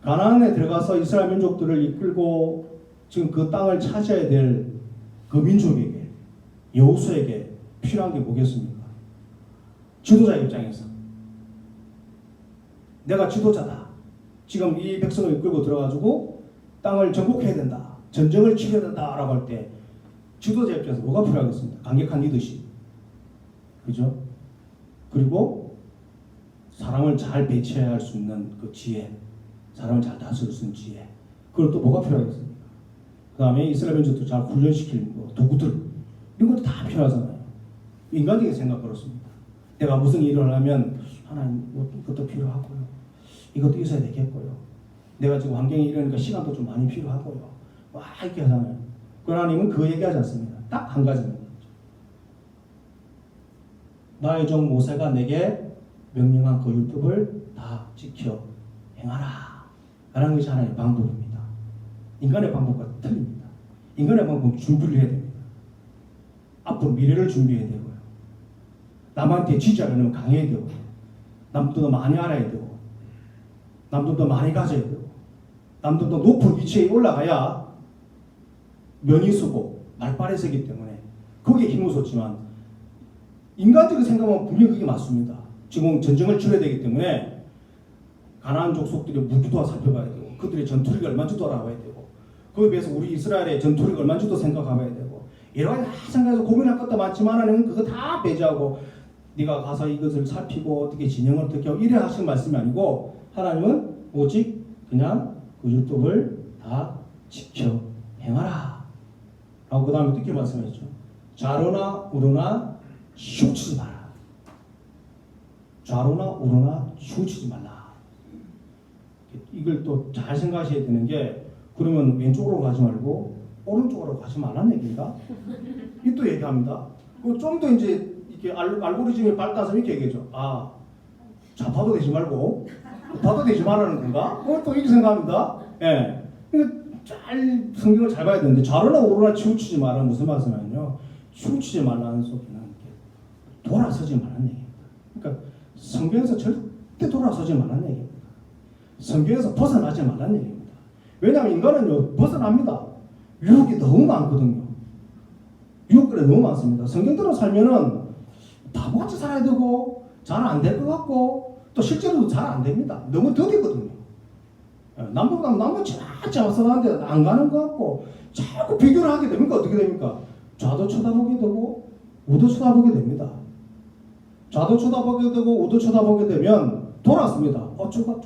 가나안에 들어가서 이스라엘 민족들을 이끌고 지금 그 땅을 차지해야 될 그 민족에게 여호수아에게 필요한 게 뭐겠습니까? 지도자 입장에서 내가 지도자다. 지금 이 백성을 이끌고 들어가지고 땅을 정복해야 된다. 전쟁을 치러야 된다 라고 할 때 지도자 입장에서 뭐가 필요하겠습니까? 강력한 리더십. 그죠? 그리고 사람을 잘 배치해야 할 수 있는 그 지혜. 사람을 잘 다스릴 수 있는 지혜. 그리고 또 뭐가 필요하겠습니까? 그 다음에 이스라엘 민족도 잘 훈련시킬 도구들. 이런 것도 다 필요하잖아요. 인간적인 생각 그렇습니다. 내가 무슨 일을 하면 하나님 이것도 필요하고요. 이것도 있어야 되겠고요. 내가 지금 환경이 이러니까 시간도 좀 많이 필요하고요. 와 이렇게 하잖아요. 그 하나님은 그 얘기하지 않습니다. 딱 한 가지입니다. 나의 종 모세가 내게 명령한 그 율법을 다 지켜 행하라. 라는 것이 하나님의 방법입니다. 인간의 방법과 틀립니다. 인간의 방법은 준비를 해야 됩니다. 앞으로 미래를 준비해야 되고요. 남한테 지지하려면 강해야 되고요. 남들도 많이 알아야 되고 남들도 많이 가져야 되고 남들도 높은 위치에 올라가야 면이 서고 말빨이 서기 때문에 거기에 힘을 쏟지만 인간적인 생각은 분명히 그게 맞습니다. 지금 전쟁을 치러야 되기 때문에 가나안 족속들의 무기도 살펴봐야 되고 그들의 전투력이 얼마인지도 알아봐야 되고 거기에 비해서 우리 이스라엘의 전투력이 얼마인지도 생각해봐야 되고 여러 가지 다 생각해서 고민할 것도 많지만 하나님은 그거 다 배제하고 네가 가서 이것을 살피고 어떻게 진영을 어떻게 하고 이래 하시는 말씀이 아니고 하나님은 오직 그냥 그 율법을 다 지켜 행하라. 라고 그 다음에 이렇게 말씀했죠. 좌로나 우로나 치우치지 마라. 좌로나 우로나 치우치지 말라. 이걸 또 잘 생각하셔야 되는 게, 그러면 왼쪽으로 가지 말고 오른쪽으로 가지 말라는 얘기인가? 이또 얘기합니다. 좀 더 이제 이렇게 알고리즘이 발달해서 이렇게 얘기하죠. 아, 좌파도 되지 말고 우파도 되지 말라는 건가? 또 이렇게 생각합니다. 예. 그러니까 잘 성경을 잘 봐야 되는데, 좌로나 우로나 치우치지 말라는 무슨 말씀이냐면요, 치우치지 말라는 소리는 돌아서지 말라는 얘기입니다. 그러니까 성경에서 절대 돌아서지 말라는 얘기입니다. 성경에서 벗어나지 말라는 얘기입니다. 왜냐하면 인간은요, 벗어납니다. 유혹이 너무 많거든요. 유혹들이 너무 많습니다. 성경대로 살면은 바보같이 살아야 되고 잘 안 될 것 같고 또 실제로도 잘 안 됩니다. 너무 더디거든요. 남보다 남은 진짜 써놨는데 안 가는 것 같고 자꾸 비교를 하게 되니까 어떻게 됩니까? 좌도 쳐다보게 되고 우도 쳐다보게 됩니다. 좌도 쳐다보게 되고 우도 쳐다보게 되면 돌아섭니다. 저거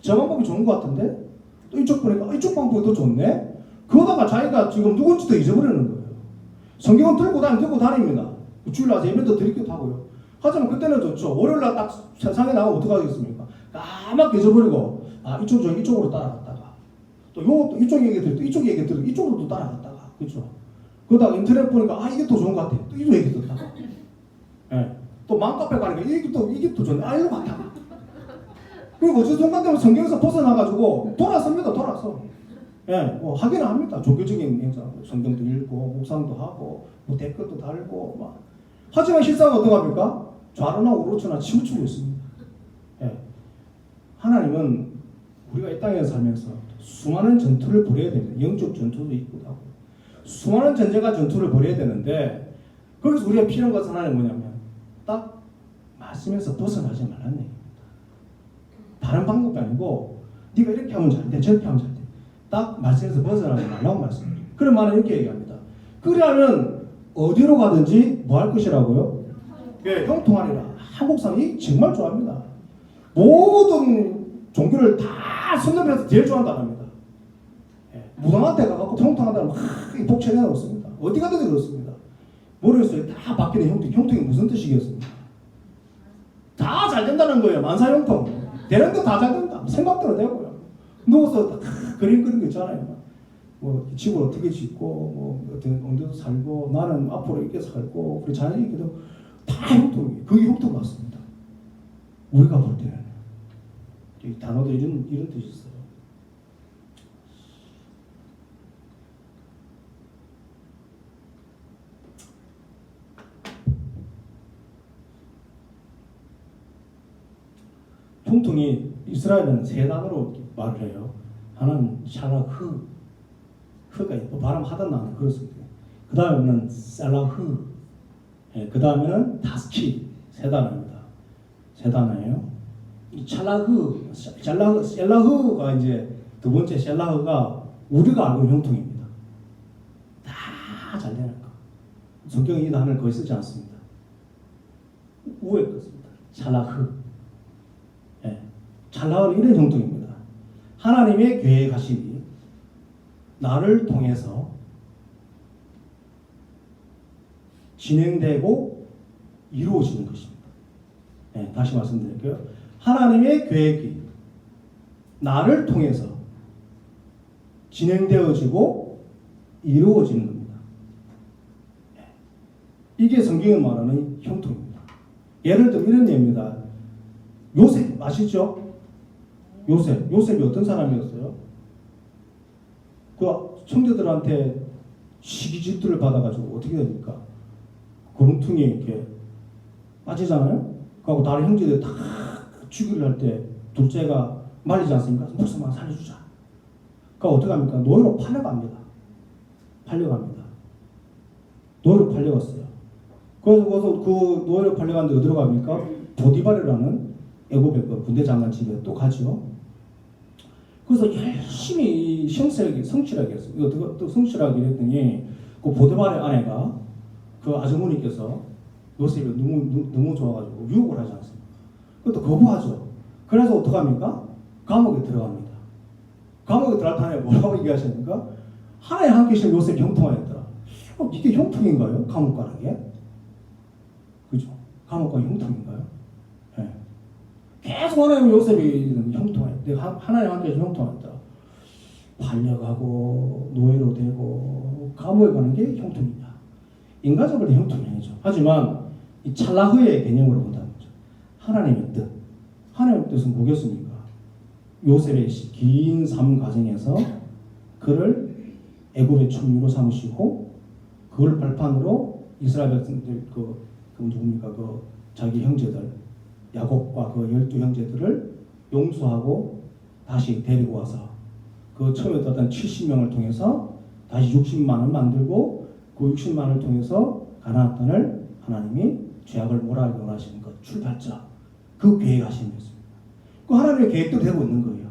저 방법이 좋은 것 같은데 또 이쪽 보니까 이쪽 방법이 더 좋네. 그러다가 자기가 지금 누군지도 잊어버리는 거예요. 성경은 들고 다닙니다. 주일날 예배도 드리기도 하고요. 하지만 그때는 좋죠. 월요일날 딱 세상에 나가면 어떡하겠습니까? 까맣게 잊어버리고 이쪽으로 따라갔다가 또 요것도 이쪽 얘기 들고 이쪽 얘기 들고 이쪽으로 또 따라갔다가 그렇죠. 그러다가 인터넷 보니까 이게 더 좋은 것 같아. 또 이쪽 얘기 듣다가 예. 또 맘카페 가니까 이게 또 좋네. 이거 맞다가 그리고 어느 순간 되면 성경에서 벗어나가지고 돌아섭니다. 돌아서 예, 하기는 합니다. 종교적인 행사, 성경도 읽고 묵상도 하고 댓글도 달고 막. 하지만 실상은 어떡합니까? 좌로나 우로나 치우치고 있습니다. 예. 하나님은 우리가 이 땅에 살면서 수많은 전투를 벌여야 됩니다. 영적 전투도 있고 하고 수많은 전투를 벌여야 되는데, 거기서 우리가 필요한 것은 하나는 뭐냐면 딱 말씀에서 벗어나지 말라는 얘기입니다. 다른 방법이 아니고 네가 이렇게 하면 잘 돼, 저렇게 하면 잘 돼. 딱 말씀에서 벗어나지 말라고 말씀입니다. 그런 말은 이렇게 얘기합니다. 그러면 어디로 가든지 뭐 할 것이라고요? 예, 형통하리라. 한국 사람이 정말 좋아합니다. 모든 종교를 다 선점해서 제일 좋아한다고 합니다. 예, 무당한 데 가서 형통한다고 막 복채내 놓습니다. 어디 가든지 그렇습니다. 모르겠어요. 다 바뀌는 형통이 무슨 뜻이겠습니까? 다 잘 된다는 거예요. 만사형통. 되는 거 다 잘 된다. 생각대로 되고요. 누워서 그림 그리는 거 있잖아요. 뭐 집을 어떻게 짓고 뭐 어떤 언제도 살고 나는 앞으로 이렇게 살고 우리 자녀이 이렇게도 다 형통이에요. 그게 형통 맞습니다. 우리가 볼 때는 이 단어도 이런 뜻이 있어요. 형통이 이스라엘은 세 단어로 말을 해요. 하나는 샬라흐, 흐가 발음 하던 나는 그렇습니다. 그 다음에는 셀라흐, 그 다음에는 다스키, 세 단어입니다. 세 단어예요. 셀라흐가 이제 두 번째 셀라흐가 우리가 알고 있는 형통입니다. 다 잘 되는 거. 성경에 이 단어를 거의 쓰지 않습니다. 우에 것입니다. 샬라흐. 샬라흐는 이런 형통입니다. 하나님의 계획하심이 나를 통해서 진행되고 이루어지는 것입니다. 다시 말씀드릴게요. 하나님의 계획이 나를 통해서 진행되어지고 이루어지는 겁니다. 이게 성경이 말하는 형통입니다. 예를 들면 이런 예입니다. 요셉 아시죠? 요셉이 어떤 사람이었어요? 그 형제들한테 시기질투를 받아가지고 어떻게 됩니까? 거름퉁이에 이렇게 빠지잖아요? 그리고 다른 형제들 다 죽이려 할 때 둘째가 말리지 않습니까? 목숨만 살려주자. 그러니까 어떻게 합니까? 노예로 팔려갑니다. 노예로 팔려갔어요. 그래서 그 노예로 팔려갔는데 어디로 갑니까? 보디발이라는 애굽의 그 군대 장관 집에 또 가죠. 그래서 열심히 성실하게 했어요. 이거 또 성실하게 했더니 그 보디발의 아내가 그 아주머니께서 요셉이 너무 좋아가지고 유혹을 하지 않습니까? 그것도 거부하죠. 그래서 어떡합니까? 감옥에 들어갑니다. 감옥에 들어갔다네 뭐라고 얘기하십니까? 하나님 함께 계신 요셉이 형통하였더라. 이게 형통인가요? 감옥 가는 게? 그죠? 감옥 가는 형통인가요? 네. 계속 하나님 요셉이 형통하였. 내가 하나님 함께 계신 형통하였더라. 반려가고 노예로 되고 감옥에 가는 게 형통이다. 인간적으로 형통이 아니죠. 하지만 이 찰나흐의 개념으로 본다는 거죠. 하나님의 뜻. 하나님의 뜻은 뭐겠습니까? 요셉의 긴 삶 과정에서 그를 애굽의 총리로 삼으시고 그걸 발판으로 이스라엘 백성들 그 누굽니까? 그 자기 형제들 야곱과 그 12 형제들을 용서하고 다시 데리고 와서 그 처음에 떴던 70명을 통해서 다시 60만을 만들고 그 60만을 통해서 가나안 땅을 하나님이 죄악을 몰아가게 원하시는 것 출발자 그 계획하시는 것입니다. 그 하나님의 계획대로 되고 있는 거예요.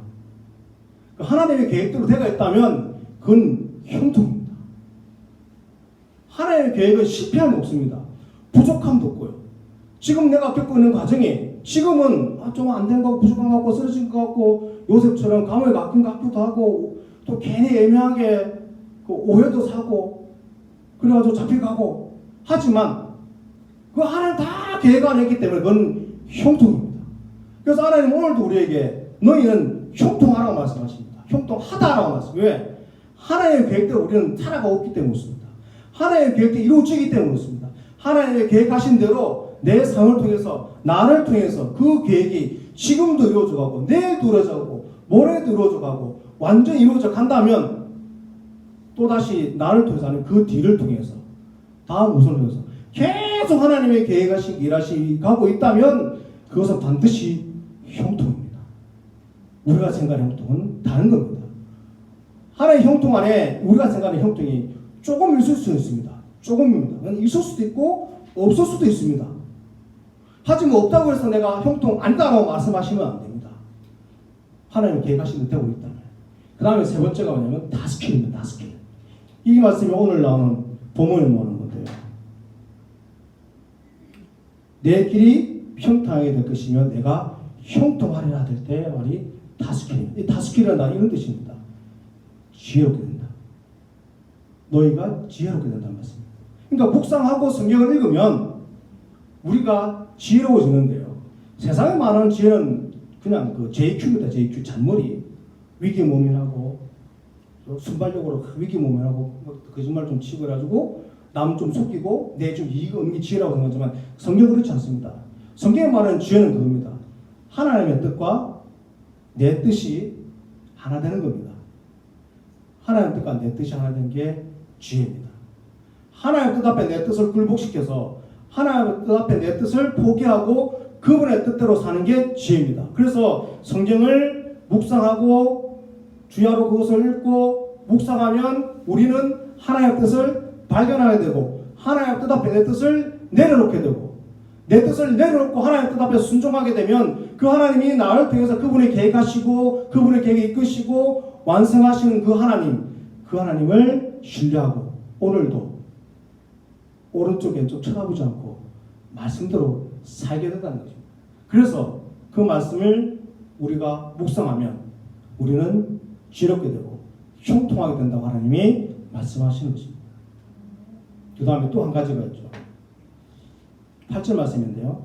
그 하나님의 계획대로 되고 있다면 그건 형통입니다. 하나님의 계획은 실패함이 없습니다. 부족함도 없고요. 지금 내가 겪고 있는 과정이 지금은 좀 안 된 것 같고 부족한 것 같고 쓰러진 것 같고 요셉처럼 감옥에 갇힌 것 같기도 하고 또 괜히 애매하게 그 오해도 사고 그래가지고 잡혀가고 하지만 그 하나님 다 계획 안에 있기 때문에 그건 형통입니다. 그래서 하나님 오늘도 우리에게 너희는 형통하라고 말씀하십니다. 형통하다라고 말씀합니다. 왜? 하나님의 계획대로 우리는 살아가고 있기 때문에 그렇습니다. 하나님의 계획대로 이루어지기 때문에 그렇습니다. 하나님의 계획하신 대로 내 삶을 통해서 나를 통해서 그 계획이 지금도 이루어져가고 내일도 이루어져가고 모레도 이루어져가고 완전히 이루어져 간다면 또다시 나를 통해서 아니면 그 뒤를 통해서 다음 우선을 통해서 계속 하나님의 계획하시고 일하시고 있다면 그것은 반드시 형통입니다. 우리가 생각하는 형통은 다른 겁니다. 하나의 형통 안에 우리가 생각하는 형통이 조금 있을 수 있습니다. 조금입니다. 있을 수도 있고 없을 수도 있습니다. 하지만 없다고 해서 내가 형통 아니다라고 말씀하시면 안 됩니다. 하나님의 계획하신 대로 되고 있다면. 그 다음에 세 번째가 뭐냐면 다스킬입니다. 다스킬. 이 말씀이 오늘 나오는 본문에 나오는 건데요. 내 길이 평탄하게 될 것이며 내가 형통하리라 될 때 말이 다스킬입니다. 이 다스킬은 이런 뜻입니다. 지혜롭게 된다. 너희가 지혜롭게 된다는 말씀입니다. 그러니까 묵상하고 성경을 읽으면 우리가 지혜로워지는데요. 세상에 많은 지혜는 그냥 그 JQ입니다. JQ 잔머리 위기모면하고 순발력으로 위기모면하고 거짓말 좀 치고 해가지고 남 좀 속이고 내 좀 이익 얻는 게 지혜라고 생각하지만 성경은 그렇지 않습니다. 성경에 말하는 지혜는 그겁니다. 하나님의 뜻과 내 뜻이 하나 되는 겁니다. 하나님의 뜻과 내 뜻이 하나 되는 게 지혜입니다. 하나님의 뜻 앞에 내 뜻을 굴복시켜서 하나님의 뜻 앞에 내 뜻을 포기하고 그분의 뜻대로 사는 게 지혜입니다. 그래서 성경을 묵상하고 주야로 그것을 읽고 묵상하면 우리는 하나님의 뜻을 발견하게 되고 하나님의 뜻 앞에 내 뜻을 내려놓게 되고 내 뜻을 내려놓고 하나님의 뜻 앞에 순종하게 되면 그 하나님이 나를 통해서 그분이 계획하시고 그분의 계획을 이끄시고 완성하시는 그 하나님을 신뢰하고 오늘도 오른쪽 왼쪽 쳐다보지 않고 말씀대로 살게 된다는 것입니다. 그래서 그 말씀을 우리가 묵상하면 우리는 지혜롭게 되고 형통하게 된다고 하나님이 말씀하시는 것입니다. 그 다음에 또 한 가지가 있죠. 8절 말씀인데요.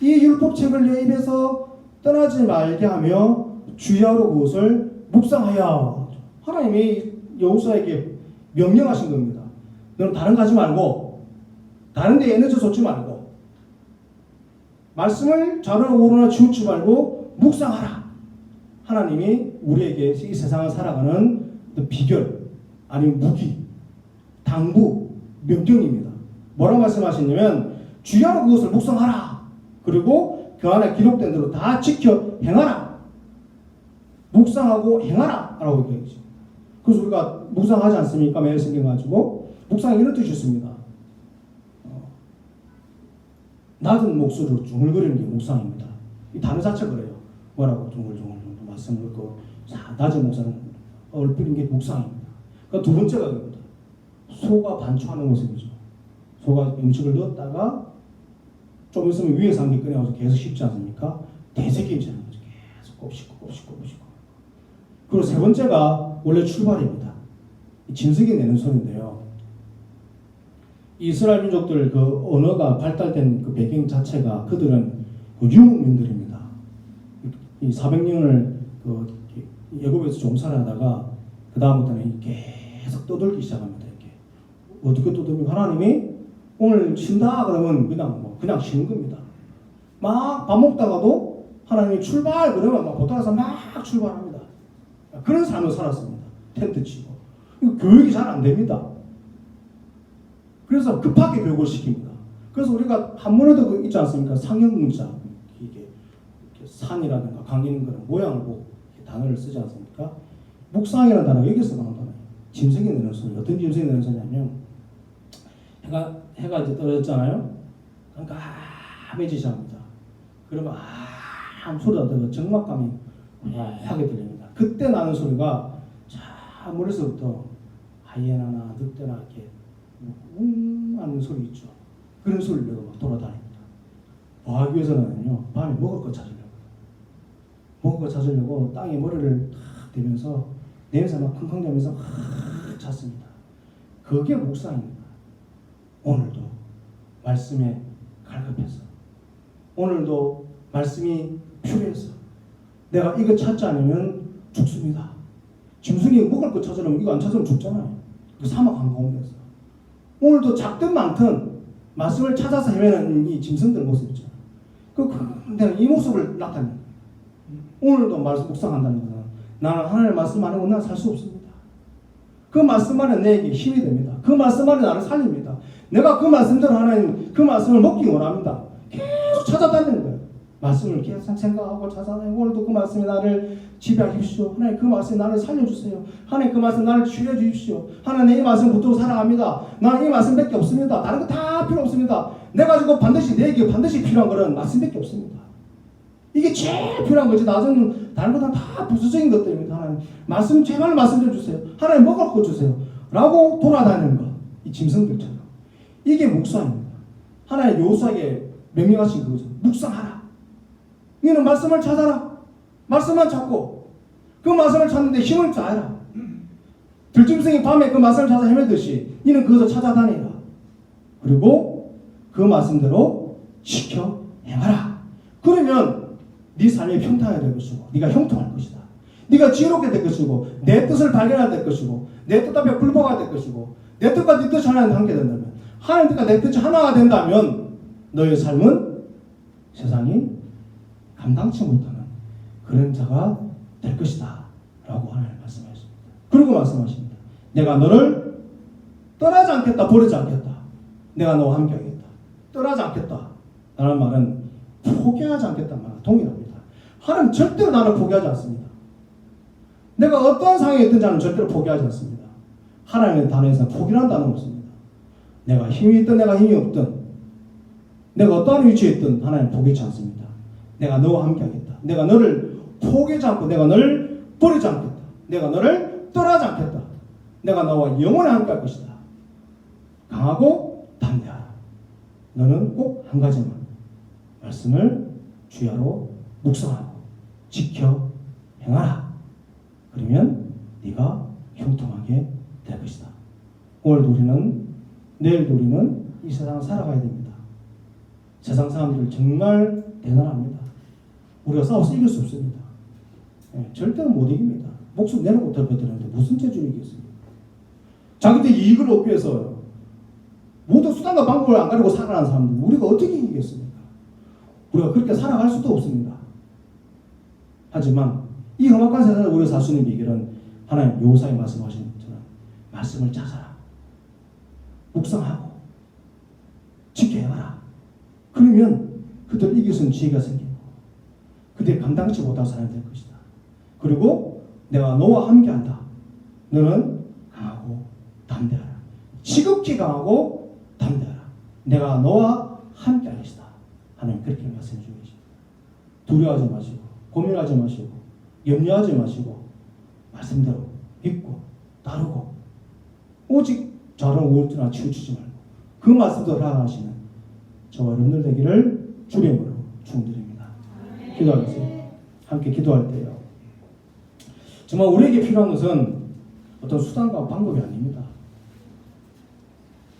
이 율법책을 내 입에서 떠나지 말게 하며 주야로 그것을 묵상하여. 하나님이 여호수아에게 명령하신 겁니다. 너는 다른 거 하지 말고 다른 데 에너지 쏟지 말고 말씀을 좌로나 우로나 치우치 말고 묵상하라. 하나님이 우리에게 이 세상을 살아가는 비결 아니면 무기 당부 명령입니다. 뭐라고 말씀하시냐면 주야로 그것을 묵상하라. 그리고 그 안에 기록된 대로 다 지켜 행하라. 묵상하고 행하라 라고 얘기하죠. 그래서 우리가 묵상하지 않습니까? 매일 성경 가지고 묵상이 이런 뜻이 있습니다. 낮은 목소리로 중얼거리는 게 묵상입니다. 이 단어 자체가 그래요. 뭐라고 중얼중얼 말씀을 듣고 낮은 목소리는 얼핏인 게 묵상입니다. 그러니까 두 번째가 그겁니다. 소가 반추하는 모습이죠. 소가 음식을 넣었다가 좀 있으면 위에서 한 개 꺼내가지고 계속 씹지 않습니까? 대세게임처럼 계속 곱씹고 그리고 세 번째가 원래 출발입니다. 짐승이 내는 소리인데요. 이스라엘 민족들 그 언어가 발달된 그 배경 자체가 그들은 그 유목민들입니다. 이 400년을 그 애굽에서 종살이 하다가 그 다음부터는 계속 떠돌기 시작합니다. 이렇게 어떻게 떠돌면 하나님이 오늘 쉰다 그러면 그냥 쉬는 겁니다. 막 밥 먹다가도 하나님이 출발 그러면 막 보따라서 막 출발합니다. 그런 삶을 살았습니다. 텐트 치고. 교육이 잘 안 됩니다. 그래서 급하게 교육을 시킵니다. 그래서 우리가 한문에도 그 있지 않습니까? 상형문자, 이게 산이라든가 강 이런 거는 모양을 보고 단어를 쓰지 않습니까? 묵상이라는 단어가 여기서 나온 단어예요. 짐승이 내는 소리. 어떤 짐승이 내는 소리냐면 해가 이제 떨어졌잖아요. 깜깜해지기 시작합니다. 그러면 아무 소리도 안 들려 적막감이 하게 들립니다. 그때 나는 소리가 자 머리서부터 하이에나나 늑대나 이렇게 하는 소리 있죠. 그런 소리를 내고 막 돌아다닙니다. 뭐 하기 위해서는요, 밤에 먹을 거 찾으려고 땅에 머리를 탁 대면서 냄새 막 킁킁대면서 잤습니다. 그게 묵상입니다. 오늘도 말씀에 갈급해서, 오늘도 말씀이 필요해서 내가 이거 찾지 않으면 죽습니다. 짐승이 먹을 거 찾으려면 이거 안 찾으면 죽잖아요. 그 사막 한가운데서 오늘도 작든 많든 말씀을 찾아서 헤매는 이 짐승들 모습 있죠. 내가 이 모습을 나타냅니다. 오늘도 말씀 묵상한다는 것은 나는 하나님의 말씀 안 하고 난 살 수 없습니다. 그 말씀만이 내게 힘이 됩니다. 그 말씀만이 나를 살립니다. 내가 그 말씀대로 하나님 그 말씀을 먹기 원합니다. 계속 찾아다니는 거예요. 말씀을 계속 생각하고 찾아다니고 오늘도 그 말씀이 나를 지배하십시오. 하나님 그 말씀이 나를 살려주세요. 하나님 그 말씀 나를 치유해 주십시오. 하나님 이 말씀 붙들고 살아갑니다. 나는 이 말씀밖에 없습니다. 다른 거 다 필요 없습니다. 내가 지금 반드시 내게 반드시 필요한 것은 말씀밖에 없습니다. 이게 제일 필요한 거지. 나중에 다른 것은 다 부수적인 것들입니다. 하나님 말씀 제발 말씀 좀 주세요. 하나님 먹을 거 주세요. 라고 돌아다니는 것. 이 짐승들처럼. 이게 묵상입니다. 하나님 여호수아에게 명령하신 그거죠. 묵상하라. 너는 말씀을 찾아라. 말씀만 찾고 그 말씀을 찾는데 힘을 다해라. 들짐승이 밤에 그 말씀을 찾아 헤매듯이 너는 그것을 찾아다니라. 그리고 그 말씀대로 지켜 행하라. 그러면 네 삶이 평탄하게 될 것이고 네가 형통할 것이다. 네가 지혜롭게 될 것이고 내 뜻을 발견하게 될 것이고 내 뜻 앞에 불복하게 될 것이고 내 뜻과 네 뜻이 하나님 함께 된다면 하나님 뜻과 내 뜻이 하나가 된다면 너의 삶은 세상이 감당치 못하는 그런 자가 될 것이다 라고 하나님 말씀하십니다. 그리고 말씀하십니다. 내가 너를 떠나지 않겠다. 버리지 않겠다. 내가 너와 함께 하겠다. 떠나지 않겠다 라는 말은 포기하지 않겠다는 말과 동일합니다. 하나님 절대로 나를 포기하지 않습니다. 내가 어떠한 상황에 있든지 하나님 절대로 포기하지 않습니다. 하나님의 단어에서 포기라는 단어는 없습니다. 내가 힘이 있든 내가 힘이 없든 내가 어떠한 위치에 있든 하나님 포기하지 않습니다. 내가 너와 함께 하겠다. 내가 너를 포기하지 않고 내가 너를 버리지 않겠다. 내가 너를 떠나지 않겠다. 내가 너와 영원히 함께 할 것이다. 강하고 담대하라. 너는 꼭 한 가지만 말씀을 주야로 묵상하고 지켜 행하라. 그러면 네가 형통하게 될 것이다. 오늘도 우리는 내일도 우리는 이 세상을 살아가야 됩니다. 세상 사람들 정말 대단합니다. 우리가 싸워서 이길 수 없습니다. 절대로 못 이깁니다. 목숨 내놓고 덜어드는데 무슨 재주를 이기겠습니까? 자기들 이익을 얻기 위해서 모든 수단과 방법을 안 가리고 살아가는 사람들 우리가 어떻게 이기겠습니까? 우리가 그렇게 살아갈 수도 없습니다. 하지만 이 험악한 세상을 우리가 살 수 있는 비결은 하나님 여호수아에 말씀하신 것처럼 말씀을 찾아라. 묵상하고 지켜 행하라. 그러면 그들 이길 수 있는 지혜가 생기고 그들이 감당치 못한 사람이 될 것이다. 그리고 내가 너와 함께한다. 너는 강하고 담대하라. 지극히 강하고 담대하라. 내가 너와 함께할 것이다. 하나님 그렇게 말씀해 주고 계십니다. 두려워하지 마시고 고민하지 마시고 염려하지 마시고 말씀대로 믿고 따르고 오직 저런 우울증을 치우치지 말고 그 말씀대로 나아가시는 저와 여러분들 되기를 주의 이름으로 축원드립니다. 기도하겠습니다. 함께 기도할 때요. 정말 우리에게 필요한 것은 어떤 수단과 방법이 아닙니다.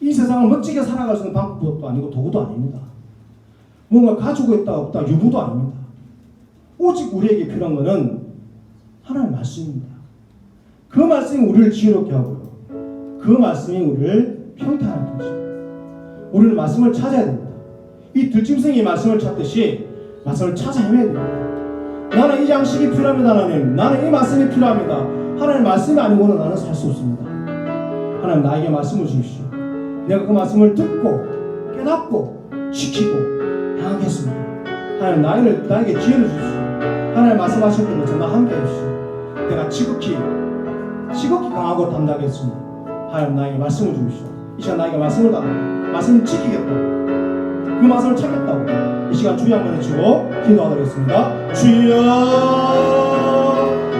이 세상을 멋지게 살아갈 수 있는 방법도 아니고 도구도 아닙니다. 뭔가 가지고 있다 없다 유무도 아닙니다. 오직 우리에게 필요한 것은 하나님의 말씀입니다. 그 말씀이 우리를 지혜롭게 하고요. 그 말씀이 우리를 평탄하게 해줍니다. 우리는 말씀을 찾아야 됩니다. 이 들짐승이 말씀을 찾듯이 말씀을 찾아 헤매야 됩니다. 나는 이 양식이 필요합니다. 하나님, 나는 이 말씀이 필요합니다. 하나님 말씀이 아니고는 나는 살 수 없습니다. 하나님 나에게 말씀을 주십시오. 내가 그 말씀을 듣고 깨닫고 지키고 행하겠습니다. 하나님 나에게 지혜를 주십시오. 하나님 말씀하셨던 것처럼 나 함께 해주십시오. 내가 지극히 강하고 담대하겠습니다. 하나님 나에게 말씀을 주십시오. 이 시간 나에게 말씀을 달라고, 말씀을 지키겠다고, 그 말씀을 찾겠다고 이 시간 주여 한번 해주고 기도하겠습니다. 주여,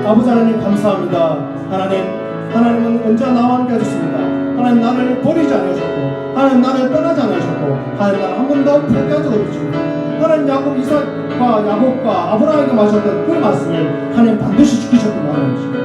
아버지 하나님 감사합니다. 하나님은 언제나 나와 함께 하셨습니다. 하나님 나를 버리지 않으셨고, 하나님 나를 떠나지 않으셨고, 하나님 나를 한 번도 포기한 적 없으십니다. 하나님 야곱과 아브라함에게 마셨던 그 말씀을 하나님 반드시 지키셨던 하나님이십니다.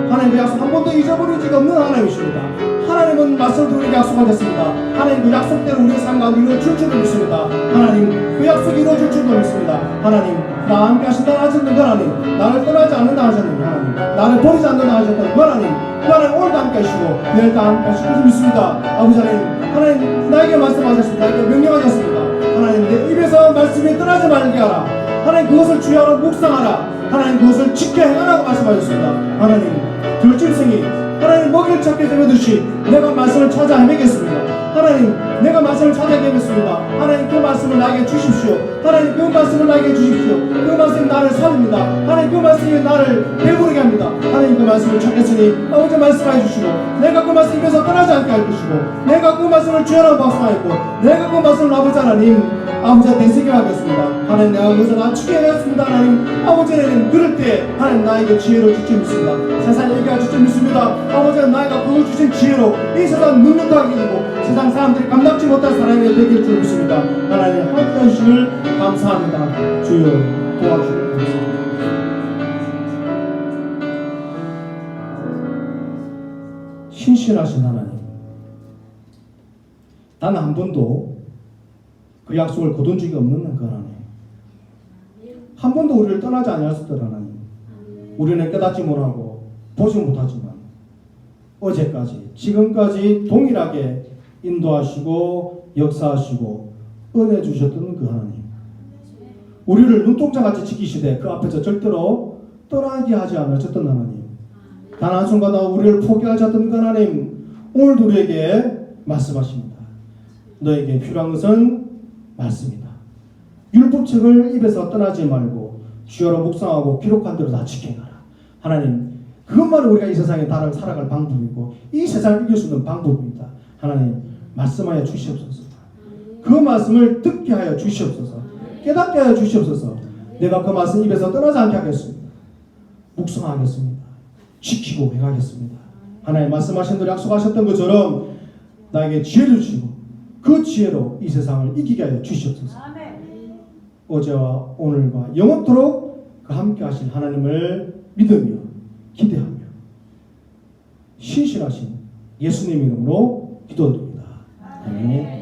하나님 그 약속 한 번도 잊어버리지가 없는 하나님이십니다. 하나님은 말씀을 우리에게 약속하셨습니다. 하나님 그 약속대로 우리의 삶 가운데 이루어질 줄도 믿습니다. 하나님 그 약속이 이루어질 줄도 믿습니다. 하나님 나와 함께 하신다 하셨던 그 하나님, 나를 떠나지 않는다 하셨던 그 하나님, 나를 버리지 않는다 하셨던 그 하나님, 그 하나님 오늘도 함께 하시고 내일도 함께 하실 줄 믿습니다. 아버지 하나님 나에게 말씀하셨습니다. 나에게 명령하셨습니다. 하나님 내 입에서 말씀이 떠나지 말게 하라. 하나님 그것을 주야로 묵상하라. 하나님 그것을 지켜 행하라고 말씀하셨습니다. 하나님 들짐승이 하나님 먹이를 찾게 되듯이 내가 말씀을 찾아 헤매겠습니다. 하나님 내가 말씀을 찾아 헤매겠습니다. 하나님 그 말씀을 나에게 주십시오. 하나님 그 말씀을 나에게 주십시오. 그 말씀이 나를 살립니다. 하나님 그 말씀이 나를 배부르게 합니다. 하나님 그 말씀을 찾겠으니 아버지 말씀해 주시고, 내가 그 말씀 입에서 떠나지 않게 해주시고, 내가 그 말씀을 주야로 박수하였고, 내가 그 말씀을 아버지 하나님 아버지한테 되새겨 하겠습니다. 하나님 내가 그것을 낮추게 하였습니다. 하나님 아버지 하나님 그럴 때 하나님 나에게 지혜로 주실 믿습니다. 세상 얘기할 주실 믿습니다. 아버지 하나님 나에게 그거 주신 지혜로 이 세상 능력하게 되고 세상 사람들이 감당치 못할 사람이 되길 줄 믿습니다. 하나님 함께 하심을 감사합니다. 주여 도와주시길 감사합니다. 신실하신 하나님, 단 한 번도 그 약속을 거둔 적이 없는 그 하나님, 한 번도 우리를 떠나지 아니하셨던 하나님, 우리는 깨닫지 못하고 보지 못하지만 어제까지 지금까지 동일하게 인도하시고 역사하시고 은혜 주셨던 그 하나님, 우리를 눈동자같이 지키시되 그 앞에서 절대로 떠나게 하지 않으셨던 하나님, 단 한순간도 우리를 포기하지 않았던 그 하나님, 오늘도 우리에게 말씀하십니다. 너에게 필요한 것은 말씀이다. 율법책을 입에서 떠나지 말고 주여로 묵상하고 기록한 대로 다 지켜가라. 하나님 그것만이 우리가 이 세상에 살아갈 방법이고 이 세상을 이길 수 있는 방법입니다. 하나님 말씀하여 주시옵소서. 그 말씀을 듣게 하여 주시옵소서. 깨닫게 하여 주시옵소서. 내가 그 말씀 입에서 떠나지 않게 하겠습니다. 묵상하겠습니다. 지키고 행하겠습니다. 하나님 말씀하신 대로 약속하셨던 것처럼 나에게 지혜를 주시고 그 지혜로 이 세상을 이기게 하여 주시옵소서. 어제와 오늘과 영원토록 그 함께 하실 하나님을 믿으며 기대하며 신실하신 예수님 이름으로 기도드립니다. 아멘.